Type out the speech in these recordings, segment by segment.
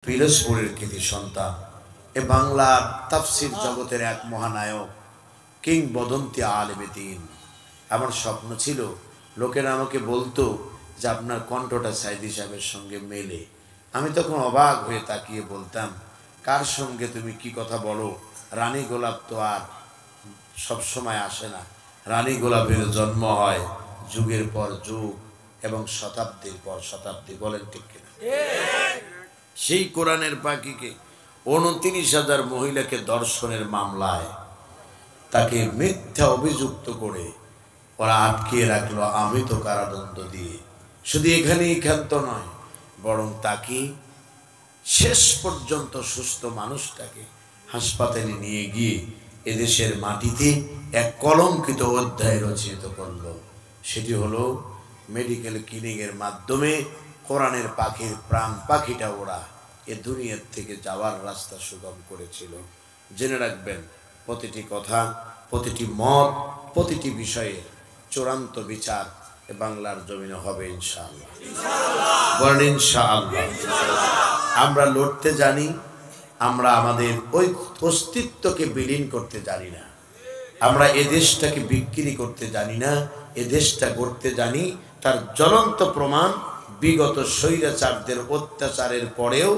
পিরোজপুরের কৃতি সন্তান এ বাংলার তাফসির জগতের এক মহানায়ক কিংবদন্তি আলেমে দ্বীন। আমার স্বপ্ন ছিল লোকেরা আমাকে বলতো যে আপনার কণ্ঠটা সাইদি সাহেবের সঙ্গে মেলে। আমি তখন অবাক হয়ে তাকিয়ে বলতাম, কার সঙ্গে তুমি কি কথা বলো? রানী গোলাপ তো আর সবসময় আসে না। রানী গোলাপের জন্ম হয় যুগের পর যুগ এবং শতাব্দীর পর শতাব্দী। বলেন ঠিক কিনা? সেই কোরআনের পাখিকে 29,000 মহিলাকে ধর্ষণের মামলায় তাকে মিথ্যা অভিযুক্ত করে ওরা আটকে রাখলো আমৃত কারাদণ্ড দিয়ে। শুধু এখানেই ক্ষান্ত নয়, বরং তাকে শেষ পর্যন্ত সুস্থ মানুষটাকে হাসপাতালে নিয়ে গিয়ে এদেশের মাটিতে এক কলঙ্কিত অধ্যায় রচিত করল। সেটি হলো মেডিকেল ক্লিনিকের মাধ্যমে কোরআনের পাখির প্রাণ পাখিটা ওরা এ দুনিয়ার থেকে যাওয়ার রাস্তা সুগম করেছিল। জেনে রাখবেন, প্রতিটি কথা, প্রতিটি মত, প্রতিটি বিষয়ের চূড়ান্ত বিচার এ বাংলার জমিনে হবে ইনশাআল্লাহ। বলেন ইনশাআল্লাহ। আমরা লড়তে জানি, আমরা আমাদের ওই অস্তিত্বকে বিলীন করতে জানি না। আমরা এ দেশটাকে বিক্রি করতে জানি না, এ দেশটা গড়তে জানি। তার জ্বলন্ত প্রমাণ বিগত স্বৈরাচারদের অত্যাচারের পরেও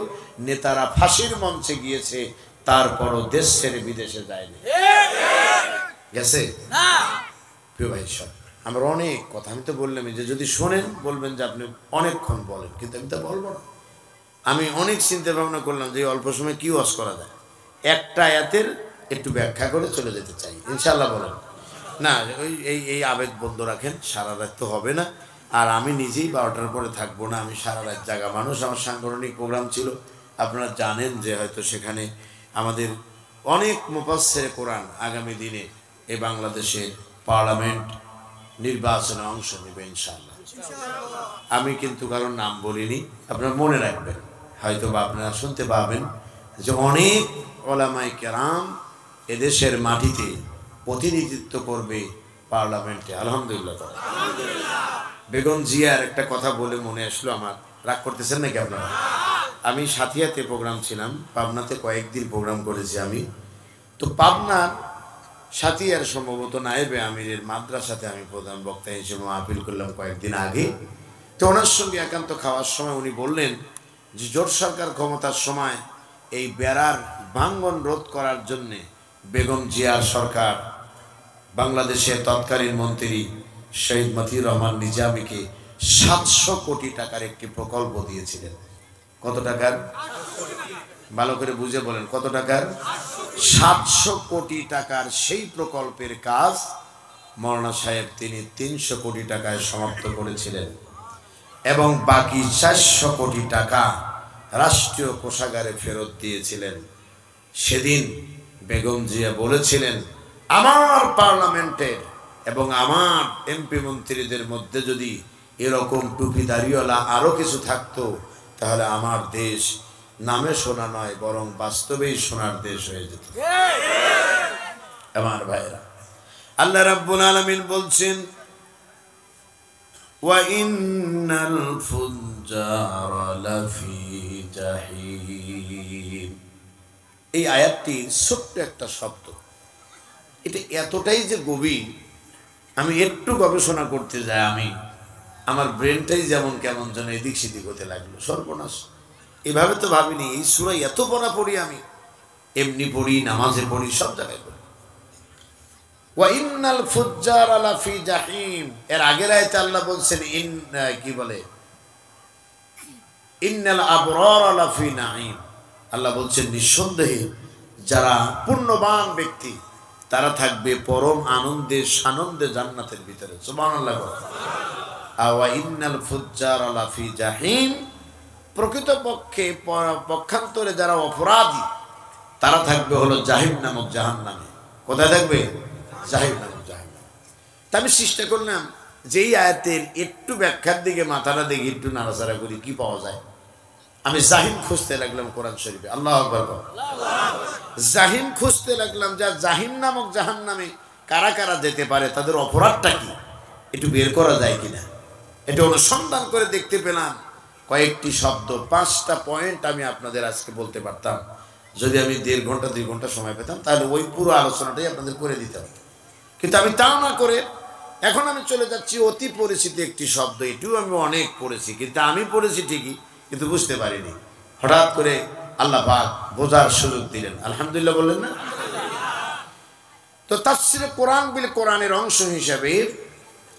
নেতারা ফাঁসির মঞ্চে গিয়েছে, তারপরও দেশ ছেড়ে বিদেশে যায়নি। গেছে না? প্রিয় ভাই সব, আমরা অনেক কথা, আমি তো বললাম যে যদি শোনেন বলবেন যে আপনি অনেকক্ষণ বলেন, কিন্তু আমি তো বলবো না। আমি অনেক চিন্তা ভাবনা করলাম যে অল্প সময় কি ওয়াজ করা যায়। একটা আয়াতের একটু ব্যাখ্যা করে চলে যেতে চাই ইনশাআল্লাহ। বলেন না, এই আবেগ বন্ধ রাখেন, সারা রাত তো হবে না। আর আমি নিজেই 12টার পরে থাকবো না, আমি সারা রাত জাগা মানুষ। আমার সাংগঠনিক প্রোগ্রাম ছিল, আপনারা জানেন যে হয়তো সেখানে আমাদের অনেক মুফাসসিরে কোরআন আগামী দিনে এই বাংলাদেশের পার্লামেন্ট নির্বাচনে অংশ নেবে ইনশাআল্লাহ। আমি কিন্তু কারোর নাম বলিনি, আপনারা মনে রাখবেন। হয়তো বা আপনারা শুনতে পাবেন যে অনেক ওলামায়ে কেরাম এদেশের মাটিতে প্রতিনিধিত্ব করবে পার্লামেন্টে। আলহামদুলিল্লাহ। বেগম জিয়ার একটা কথা বলে মনে আসলো আমার, রাগ করতেছেন নাকি আপনারা? আমি সাথিয়াতে প্রোগ্রাম ছিলাম, পাবনাতে কয়েকদিন প্রোগ্রাম করেছি আমি। তো পাবনার সাথিয়ার সম্ভবত নায়েবে আমিরের মাদ্রাসাতে আমি প্রধান বক্তা হিসেবে আপিল করলাম কয়েকদিন আগে। তো ওনার সঙ্গে একান্ত খাওয়ার সময় উনি বললেন যে জোট সরকার ক্ষমতার সময় এই বেড়ার ভাঙ্গন রোধ করার জন্যে বেগম জিয়ার সরকার বাংলাদেশের তৎকালীন মন্ত্রী শহীদ মতিউর রহমান নিজামীকে 700 কোটি টাকার একটি প্রকল্প দিয়েছিলেন। কত টাকার? ভালো করে বুঝে বলেন, কত টাকার? 700 কোটি টাকার সেই প্রকল্পের কাজ মৌলানা সাহেব তিনি 300 কোটি টাকায় সমাপ্ত করেছিলেন এবং বাকি 400 কোটি টাকা রাষ্ট্রীয় কোষাগারে ফেরত দিয়েছিলেন। সেদিন বেগম জিয়া বলেছিলেন, আমার পার্লামেন্টের এবং আমার এমপি মন্ত্রীদের মধ্যে যদি এরকম টুপি দাড়িওয়ালা আরো কিছু থাকতো তাহলে আমার দেশ নামে সোনা নয় বরং বাস্তবেই সোনার দেশ হয়ে যেত। আমার ভাইরা, আল্লাহ রাব্বুল আলামিন বলছেন, ওয়া ইন্নাল ফুজ্জারা লাফি জাহিম। এই আয়াতটি ছোট্ট একটা শব্দ, এটা এতটাই যে গভীর, আমি একটু গবেষণা করতে যাই আমার ব্রেনটাই যেমন কেমন যেন এদিক সেদিক হতে লাগলো। সর্বনাশ, এভাবে তো ভাবিনি। এই সূরা এত পড়া পড়ি আমি, এমনি পড়ি, নামাজে পড়ি, সব জায়গায় পড়ি। ওয়া ইন্নাল ফুজ্জারা লাফি জাহিম। এর আগের আয়াতে আল্লাহ বলছেন ইন্নাল আবরারা লাফি নাঈম। আল্লাহ বলছেন নিঃসন্দেহে যারা পুণ্যবান ব্যক্তি তারা থাকবে পরম আনন্দে সানন্দে জান্নাতের ভিতরে। সুবহানাল্লাহ। ওয়া ইন্নাল ফুজ্জারা লাফি জাহিম। প্রকৃতপক্ষে পক্ষান্তরে যারা অপরাধী তারা থাকবে হলো জাহিম নামক জাহান্নামে। কোথায় থাকবে? জাহিম নামক জাহান্নামে। তা আমি চেষ্টা করলাম যে এই আয়াতের একটু ব্যাখ্যার দিকে মাথাটা দেখি, একটু নাড়াচাড়া করি, কি পাওয়া যায়। আমি জাহিম খুঁজতে লাগলাম কোরআন শরীফে। আল্লাহু আকবার। জাহিম খুঁজতে লাগলাম, যা জাহিম নামক জাহান্নামে কারা কারা যেতে পারে, তাদের অপরাধটা কি একটু বের করা যায় কিনা, এটা অনুসন্ধান করে দেখতে পেলাম কয়েকটি শব্দ, 5টা পয়েন্ট আমি আপনাদের আজকে বলতে পারতাম। যদি আমি 1.5 ঘন্টা 2 ঘন্টা সময় পেতাম তাহলে ওই পুরো আলোচনাটাই আপনাদের করে দিতে হবে, কিন্তু আমি তা না করে এখন আমি চলে যাচ্ছি অতি পরিচিত একটি শব্দ। এটিও আমি অনেক পড়েছি, কিন্তু আমি পড়েছি ঠিকই, কিন্তু বুঝতে পারিনি। হঠাৎ করে আল্লাহ পাক বোঝার সুযোগ দিলেন, আলহামদুলিল্লাহ বললেন না? তো তাফসীরে কোরআন বিল কোরআনের অংশ হিসাবে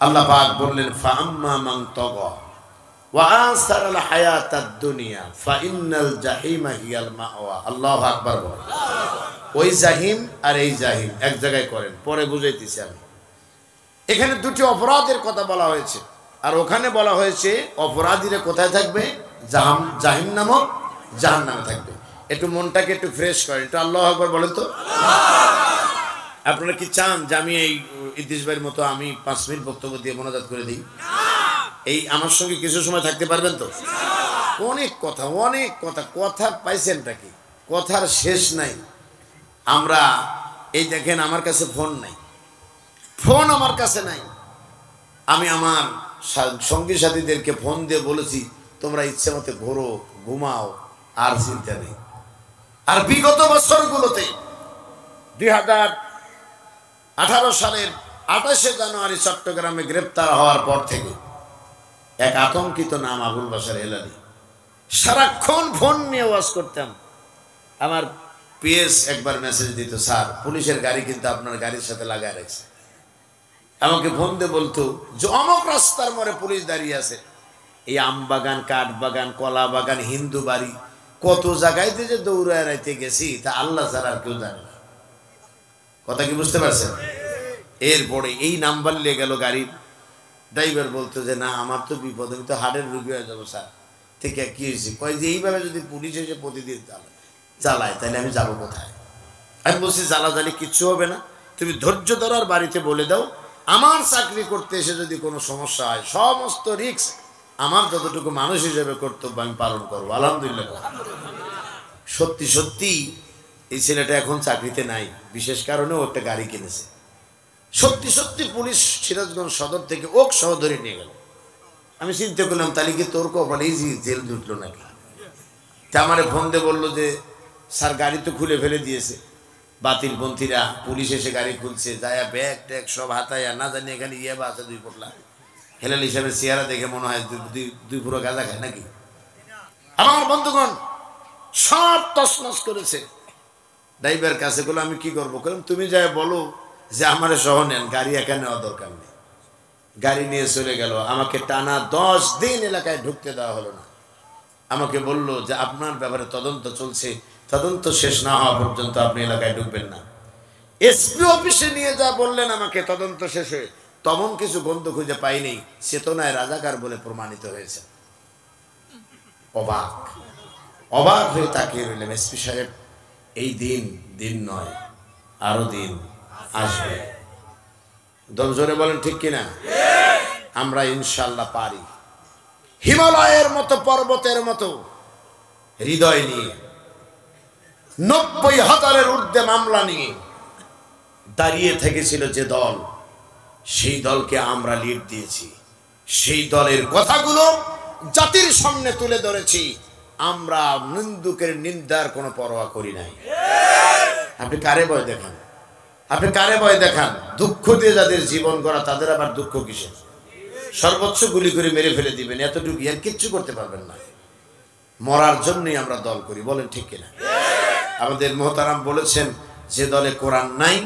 আল্লাহ পাক বললেন, ফাআম্মা মান তাগা ওয়া আসারাল হায়াতাদ দুনিয়া ফাইন্নাল জাহিমা হিয়াল মাওয়া। আল্লাহু আকবার বলেন। ওই জাহিম আর এই জাহিম এক জায়গায় করেন, পরে বুঝাইতেছি আমি। এখানে দুটি অপরাধের কথা বলা হয়েছে, আর ওখানে বলা হয়েছে অপরাধীরা কোথায় থাকবে? জাহিম নামক জাহান্নামে থাকবে। একটু মনটাকে একটু ফ্রেশ করেন, একটু আল্লাহু আকবার বলেন তো। আপনারা কি চান যে আমি এই ইদ্রিস ভাইয়ের মতো আমি 5 মিনিট বক্তব্য দিয়ে মোনাজাত করে দিই? এই আমার সঙ্গে কিছু সময় থাকতে পারবেন তো? অনেক কথা, অনেক কথা, কথা পাইছেনটা কি? কথার শেষ নাই। আমরা এই দেখেন, আমার কাছে ফোন নাই, ফোন আমার কাছে নাই। আমি আমার সঙ্গী সাথীদেরকে ফোন দিয়ে বলেছি, তোমরা ইচ্ছে মতো ঘোরো, ঘুমাও, আর চিন্তা নেই। আর বিগত বছরগুলোতে 2018 সালের 28শে জানুয়ারি চট্টগ্রামে গ্রেপ্তার হওয়ার পর থেকে এক আতঙ্কিত নাম আবুল বাশার হেলালি, সারাক্ষণ ফোন নিয়ে ওয়াজ করতাম। আমার পিএস একবার মেসেজ দিত, স্যার পুলিশের গাড়ি কিন্তু আপনার গাড়ির সাথে লাগায় রাখছে। আমাকে ফোন দিয়ে বলতো যে অমুক রাস্তার মোড়ে পুলিশ দাঁড়িয়ে আছে। এই আম বাগান, কাঠ বাগান, কলা বাগান, হিন্দু বাড়ি, কত জায়গায়তে যে দৌড়ায় রাইতে গেছি তা আল্লাহ ছাড়া আর কেউ জানে না। কথা কি বুঝতে পারছেন? এরপরে এই নাম্বার নিয়ে গেল গাড়ির ড্রাইভার, বলতো যে না আমার তো বিপদ, আমি তো হার্টের রুগী হয়ে যাবো স্যার। ঠিক কি হয়েছে? কয় যে এইভাবে যদি পুলিশ এসে প্রতিদিন চালায় তাহলে আমি যাবো কোথায়? আমি বলছি জ্বালাজালি কিচ্ছু হবে না, তুমি ধৈর্য ধরো আর বাড়িতে বলে দাও আমার চাকরি করতে এসে যদি কোনো সমস্যা হয় সমস্ত রিস্ক আমার যতটুকু মানুষ হিসেবে কর্তব্য আমি পালন করবো। আলহামদুলিল্লাহ। সত্যি সত্যি এই ছেলেটা এখন চাকরিতে নাই, বিশেষ কারণে ও একটা গাড়ি কিনেছে। সত্যি সত্যি পুলিশ সিরাজগঞ্জ সদর থেকে ওক সহ ধরে নিয়ে গেল। আমি চিন্তা করলাম তাহলে কি তোর কপালে জেল জুটলো নাকি? তা আমারে ফোন দিয়ে বললো যে স্যার গাড়ি তো খুলে ফেলে দিয়েছে বাতিলপন্থীরা, পুলিশ এসে গাড়ি খুলছে, যায়া ব্যাগ ট্যাগ সব হাতায়া, না জানি এখানে ইয়ে বা আছে 2 পোটলা। হেলাল হিসাবের চেহারা দেখে মনে হয় 2 পুরো গাঁজা খায় নাকি। আমার বন্ধুগণ সব তছনছ করেছে। ড্রাইভার কাছে বলে আমি কি করবো? তুমি যাই বলো যে আমারে সহ নেন, গাড়ি একা নেওয়া দরকার নেই। গাড়ি নিয়ে চলে গেল। আমাকে টানা 10 দিন এলাকায় ঢুকতে দেওয়া হলো না। আমাকে বলল যে আপনার ব্যাপারে তদন্ত চলছে, তদন্ত শেষ না হওয়া পর্যন্ত আপনি এলাকায় ঢুকবেন না। এসপি অফিসে নিয়ে যা বললেন আমাকে, তদন্ত শেষ হয়ে তেমন কিছু গন্ধ খুঁজে পাইনি, চেতনায় রাজাকার বলে প্রমাণিত হয়েছে। অবাক অবাক হয়ে তাকিয়ে রইলেন। এসপি সাহেব, এই দিন নয়, আরো দিন আসবে। দম জোরে বলেন ঠিক কিনা? আমরা ইনশাল্লাহ পারি। হিমালয়ের মতো পর্বতের মতো হৃদয় নিয়ে 90,000-এর ঊর্ধ্বে মামলা নিয়ে দাঁড়িয়ে থেকেছিল যে দল, সেই দলকে আমরা লিড দিয়েছি। সেই দলের কথাগুলো জাতির সামনে তুলে ধরেছি। আমরা নিন্দুকের নিন্দার কোনো পরোয়া করি নাই। আপনি কারে ভয় দেখান? আপনি কারে ভয় দেখান? দুঃখ দিয়ে যাদের জীবন গড়া তাদের আবার দুঃখ কিসের? সর্বোচ্চ গুলি করে মেরে ফেলে দিবেন, এতটুকু আর কিচ্ছু করতে পারবেন না। মরার জন্যই আমরা দল করি, বলেন ঠিক কিনা? আমাদের মোহতারাম বলেছেন যে দলে কোরআন নাই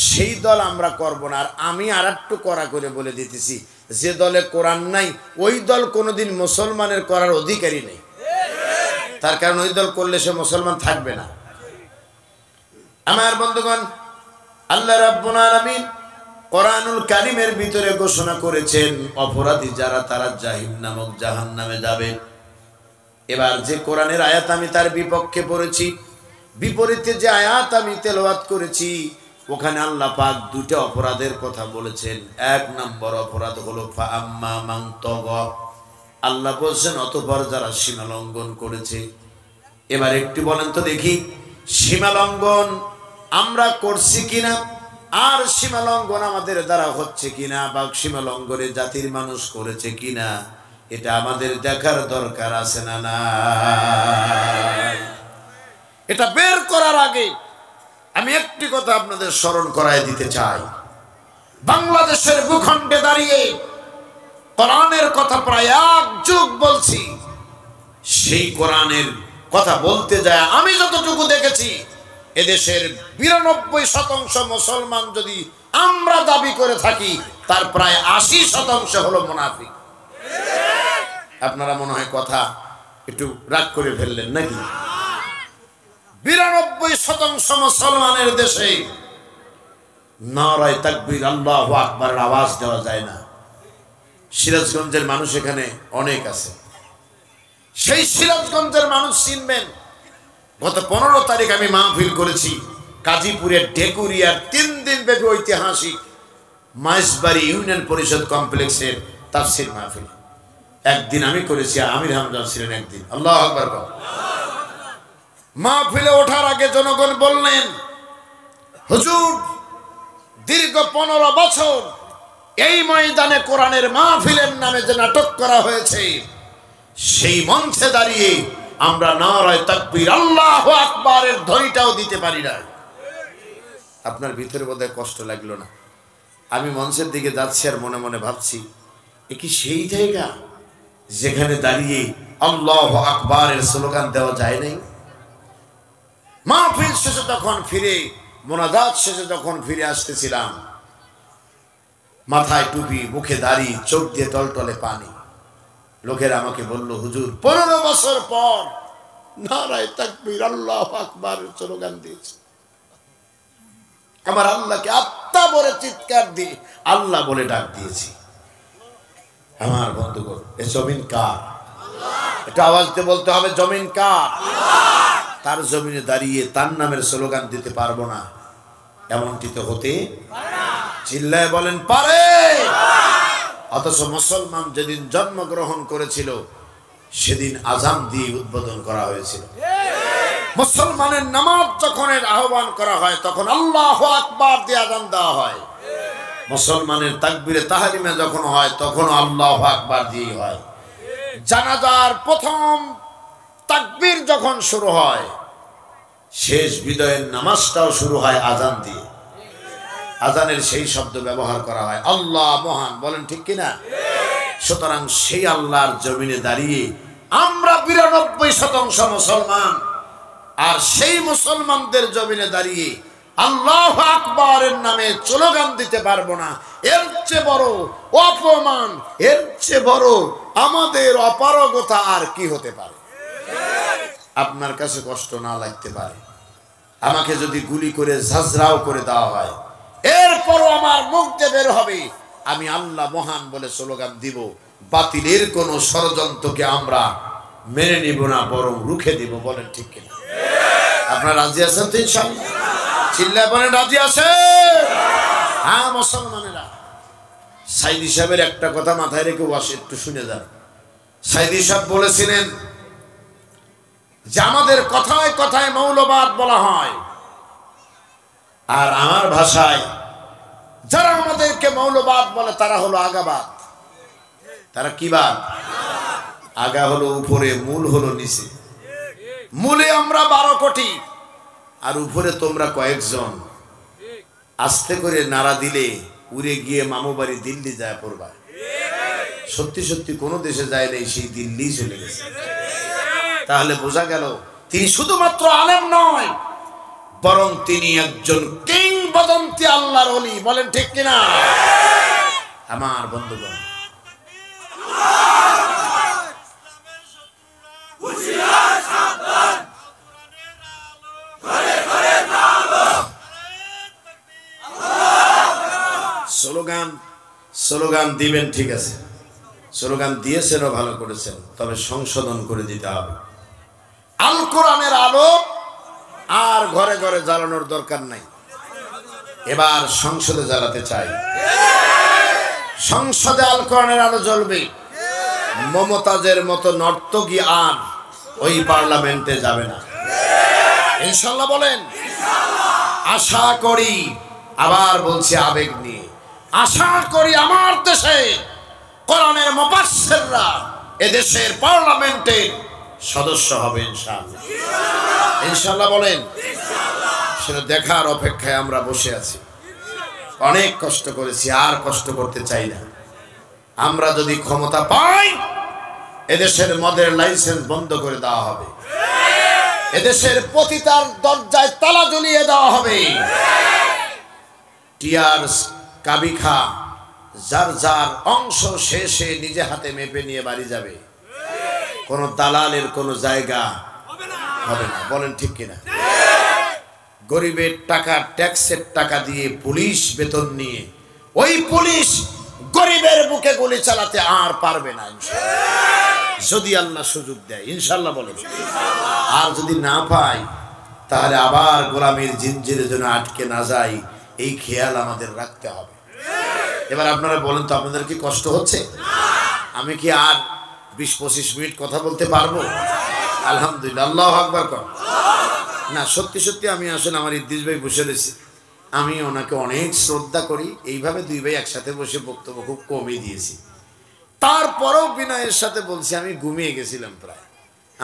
সেই দল আমরা করব না। আর আমি আর একটু কড়া করে বলে দিতেছি, যে দলে কোরআন নাই ওই দল কোনোদিন মুসলমানের করার অধিকারী নেই। তার কারণ ওই দল করলে সে মুসলমান থাকবে না। আমার বন্ধুগণ, আল্লাহ রাব্বুল আলামিন কোরআনুল কারীমের ভিতরে ঘোষণা করেছেন অপরাধী যারা তারা জাহিম নামক জাহান্নামে যাবে। এবার যে কোরআনের আয়াত আমি তার বিপক্ষে পড়েছি, বিপরীতে যে আয়াত আমি তেলাওয়াত করেছি, ওখানে আল্লাহ পাক 2টা অপরাধের কথা বলেছেন। 1 নম্বর অপরাধ হলো ফাআম্মা মান তাগা। আল্লাহ বলছেন অতঃপর যারা সীমা লঙ্ঘন করেছে। এবার একটু বলেন তো দেখি, সীমা লঙ্ঘন আমরা করছি কিনা, আর সীমা লঙ্ঘন আমাদের দ্বারা হচ্ছে কিনা, বা সীমা লঙ্ঘনে জাতির মানুষ করেছে কিনা, এটা আমাদের দেখার দরকার আছে না না? এটা বের করার আগে আমি একটি কথা আপনাদের স্মরণ করায় দিতে চাই। বাংলাদেশের ভূখণ্ডে দাঁড়িয়ে কোরআনের কথা প্রায় এক যুগ বলছি। সেই কোরআনের কথা বলতে যায় আমি যতটুকু দেখেছি, এদেশের 92% মুসলমান যদি আমরা দাবি করে থাকি, তার প্রায় 80% হলো মুনাফিক। আপনারা মনে হয় কথা একটু রাগ করে ফেললেন নাকি? 92% মুসলমানের দেশে নারায়ে তাকবীর আল্লাহু আকবারের আওয়াজ দেওয়া যায় না। সিরাজগঞ্জের মানুষ এখানে অনেক আছে। সেই সিরাজগঞ্জের মানুষ চিনবেন, গত 15 তারিখ আমি মাহফিল করেছি গাজীপুরের ঢেকুরিয়ার 3 দিন ব্যাপী ঐতিহাসিক মাইজবাড়ি ইউনিয়ন পরিষদ কমপ্লেক্সের তাফসীর মাহফিল। একদিন আমি করেছি, আমির হামজা ছিলেন একদিন। আল্লাহু আকবার। মাহফিলে ওঠার আগে জনগণ বললেন, হুজুর দীর্ঘ 15 বছর এই ময়দানে কোরআনের মাহফিলের নামে যে নাটক করা হয়েছে, সেই মঞ্চে দাঁড়িয়ে আমরা নারায়ে তাকবীর আল্লাহু আকবারের ধ্বনিটাও দিতে পারি না। আপনার ভিতরে বোধহয় কষ্ট লাগলো না? আমি মঞ্চের দিকে যাচ্ছি আর মনে মনে ভাবছি, এ কি সেই জায়গা যেখানে দাঁড়িয়ে আল্লাহু আকবারের স্লোগান দেওয়া যায় নাই? মাহফিল শেষে যখন ফিরে মোনাজাত শেষে যখন ফিরে আসতেছিলাম, মাথায় টুপি, মুখে দাড়ি, চোখ দিয়ে টলটলে পানি। লোকেরা আমাকে বলল, হুজুর 15 বছর পর নারায়ে তাকবীর আল্লাহু আকবারের স্লোগান দিয়েছে। আমার আল্লাহকে আত্মা বলে চিৎকার দিয়ে আল্লাহ বলে ডাক দিয়েছি। আমার বন্ধুগণ, এ জমিন কার? এটা আওয়াজ দিয়ে বলতে হবে, জমিন কার? তার জমিনে দাঁড়িয়ে তার নামের স্লোগান দিতে পারবো না, এমনটি তো হতে চিল্লায় বলেন পারে? অথচ মুসলমান যেদিন জন্মগ্রহণ করেছিল সেদিন আযান দিয়ে উদ্বোধন করা হয়েছিল। মুসলমানের নামাজ যখন আহ্বান করা হয় তখন আল্লাহু আকবার দিয়ে আযান দেওয়া হয়। মুসলমানের তাকবীরে তাহরিমে যখন হয় তখন আল্লাহু আকবার দিয়ে হয়। জানাজার প্রথম তাকবীর যখন শুরু হয়, শেষ বিদায়ের নামাজটাও শুরু হয় আযান দিয়ে। আযানের সেই শব্দ ব্যবহার করা হয়, আল্লাহ মহান, বলেন ঠিক কিনা? সুতরাং সেই আল্লাহর জমিনে দাঁড়িয়ে আমরা 92% মুসলমান, আর সেই মুসলমানদের জমিনে দাঁড়িয়ে আল্লাহু আকবারের নামে স্লোগান দিতে পারবো না। এর চেয়ে বড় অপমান, এর চেয়ে বড় আমাদের অপারগতা আর কি হতে পারে? আপনার কাছে কষ্ট না লাগতে পারে, আমাকে যদি গুলি করে ঝাঁঝরাও করে দেওয়া হয়, এরপরও আমার মুখ দিয়ে বের হবে আমি আল্লাহ মহান বলে স্লোগান দিব। বাতিলের কোন ষড়যন্ত্রকে আমরা মেনে নিব না, বরং রুখে দিব। বলেন ঠিক কিনা? আপনারা রাজি আছেন তো? ইনশাআল্লাহ চিল্লায় বলেন রাজি আছে? হ্যাঁ মুসলমানেরা, সাইদি সাহেবের একটা কথা মাথায় রেখে বসে, একটু শুনে যান। সাইদি সাহেব বলেছিলেন যে আমাদের কথায় কথায় মৌলবাদ বলা হয়, আর আমার ভাষায় যারা আমাদেরকে মৌলবাদ বলে তারা হলো আগাবাদ। তারা কি বাদ? আগা হলো উপরে, মূল হলো নিচে। মূলে আমরা 12 কোটি, আর উপরে তোমরা কয়েকজন। আস্তে করে নাড়া দিলে উড়ে গিয়ে মামু বাড়ি দিল্লি যায় পড়বা। সত্যি সত্যি কোন দেশে যায় নাই, সেই দিল্লি চলে গেছে। তাহলে বোঝা গেল তিনি শুধুমাত্র আলেম নয়, বরং তিনি একজন কিংবদন্তি আল্লাহর ওলি। বলেন ঠিক কিনা? আমার বন্ধুগণ, স্লোগান দিবেন, ঠিক আছে, স্লোগান দিয়েছেনও ভালো করেছেন, তবে সংশোধন করে দিতে হবে। আল কোরআনের আলো আর ঘরে ঘরে জ্বালানোর দরকার নাই। এবার সংসদে জ্বালাতে চাই। সংসদে আল কোরআনের আলো জ্বলবে। মমতাজের মতো নর্তকী আর ওই পার্লামেন্টে যাবে না, ইনশাআল্লাহ। বলেন আশা করি, আবার বলছি আবেগ নিয়ে, আশা করি আমার দেশে কোরআনের মুফাসসিররা এদেশের পার্লামেন্টের সদস্য হবে ইনশাআল্লাহ। ইনশাআল্লাহ বলেন। সেটা দেখার অপেক্ষায় আমরা বসে আছি। অনেক কষ্ট করেছি, আর কষ্ট করতে চাই না। আমরা যদি ক্ষমতা পাই, এদেশের মদের লাইসেন্স বন্ধ করে দেওয়া হবে, এদেশের পতিতার দরজায় তালা ঝুলিয়ে দেওয়া হবে, টিয়ার্স কাবিখা যার যার অংশ শেষে নিজে হাতে মেপে নিয়ে বাড়ি যাবে। কোন দালালের কোনো জায়গা হবে না। বলেন ঠিক কিনা? গরিবের টাকা, ট্যাক্সের টাকা দিয়ে পুলিশ বেতন নিয়ে ওই পুলিশ গরিবের বুকে গুলি চালাতে আর পারবে না যদি আল্লাহ সুযোগ দেয়। ইনশাআল্লাহ বলেন। আর যদি না পাই, তাহলে আবার গোলামীর জিনজিরে যেন আটকে না যায়, এই খেয়াল আমাদের রাখতে হবে। এবার আপনারা বলেন তো, আপনাদের কি কষ্ট হচ্ছে? আমি কি আর 20-25 মিনিট কথা বলতে পারবো? আলহামদুলিল্লাহ, আল্লাহু আকবার কর। না, সত্যি সত্যি আমি আসলে আমার ইদ্রিস ভাই বসে রয়েছি, আমি ওনাকে অনেক শ্রদ্ধা করি। এইভাবে দুই ভাই একসাথে বসে বক্তব্য খুব কমই দিয়েছি। তারপরেও বিনয়ের সাথে বলছি, আমি ঘুমিয়ে গেছিলাম প্রায়।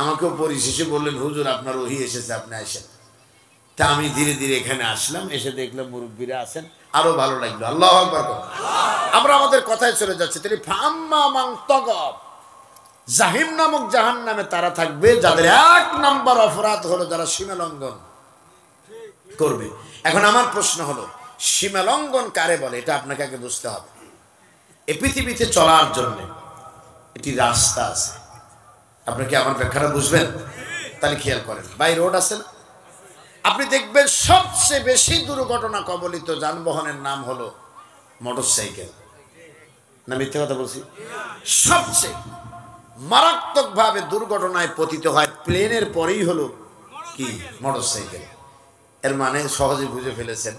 আমাকেও পরিশেষে বললেন, হুজুর আপনার ওহি এসেছে, আপনি আসেন। তা আমি ধীরে ধীরে এখানে আসলাম, এসে দেখলাম মুরব্বীরা আছেন, আরো ভালো লাগলো। আল্লাহু আকবার কর। আমরা আমাদের কথায় চলে যাচ্ছি। তাহলে ফাম্মা মান তাগাব, জাহিম নামক জাহান্নামে তারা থাকবে যাদের 1 নাম্বার অপরাধ হলো যারা সীমা লঙ্ঘন করবে। এখন আমার প্রশ্ন হলো, সীমা লঙ্ঘন কারে বলে? এটা আপনাকে আগে বুঝতে হবে। এই পৃথিবীতে চলার জন্য একটি রাস্তা আছে। আপনি কি আমার ব্যাখ্যাটা বুঝবেন? তাহলে খেয়াল করেন। বাই রোড আছে না? আপনি দেখবেন সবচেয়ে বেশি দুর্ঘটনা কবলিত যানবাহনের নাম হলো মোটরসাইকেল। না মিথ্যে কথা বলছি? সবচেয়ে মারাত্মকভাবে দুর্ঘটনায় পতিত হয় প্লেনের পরেই হলো কি? মোটরসাইকেল। এর মানে সহজে বুঝে ফেলেছেন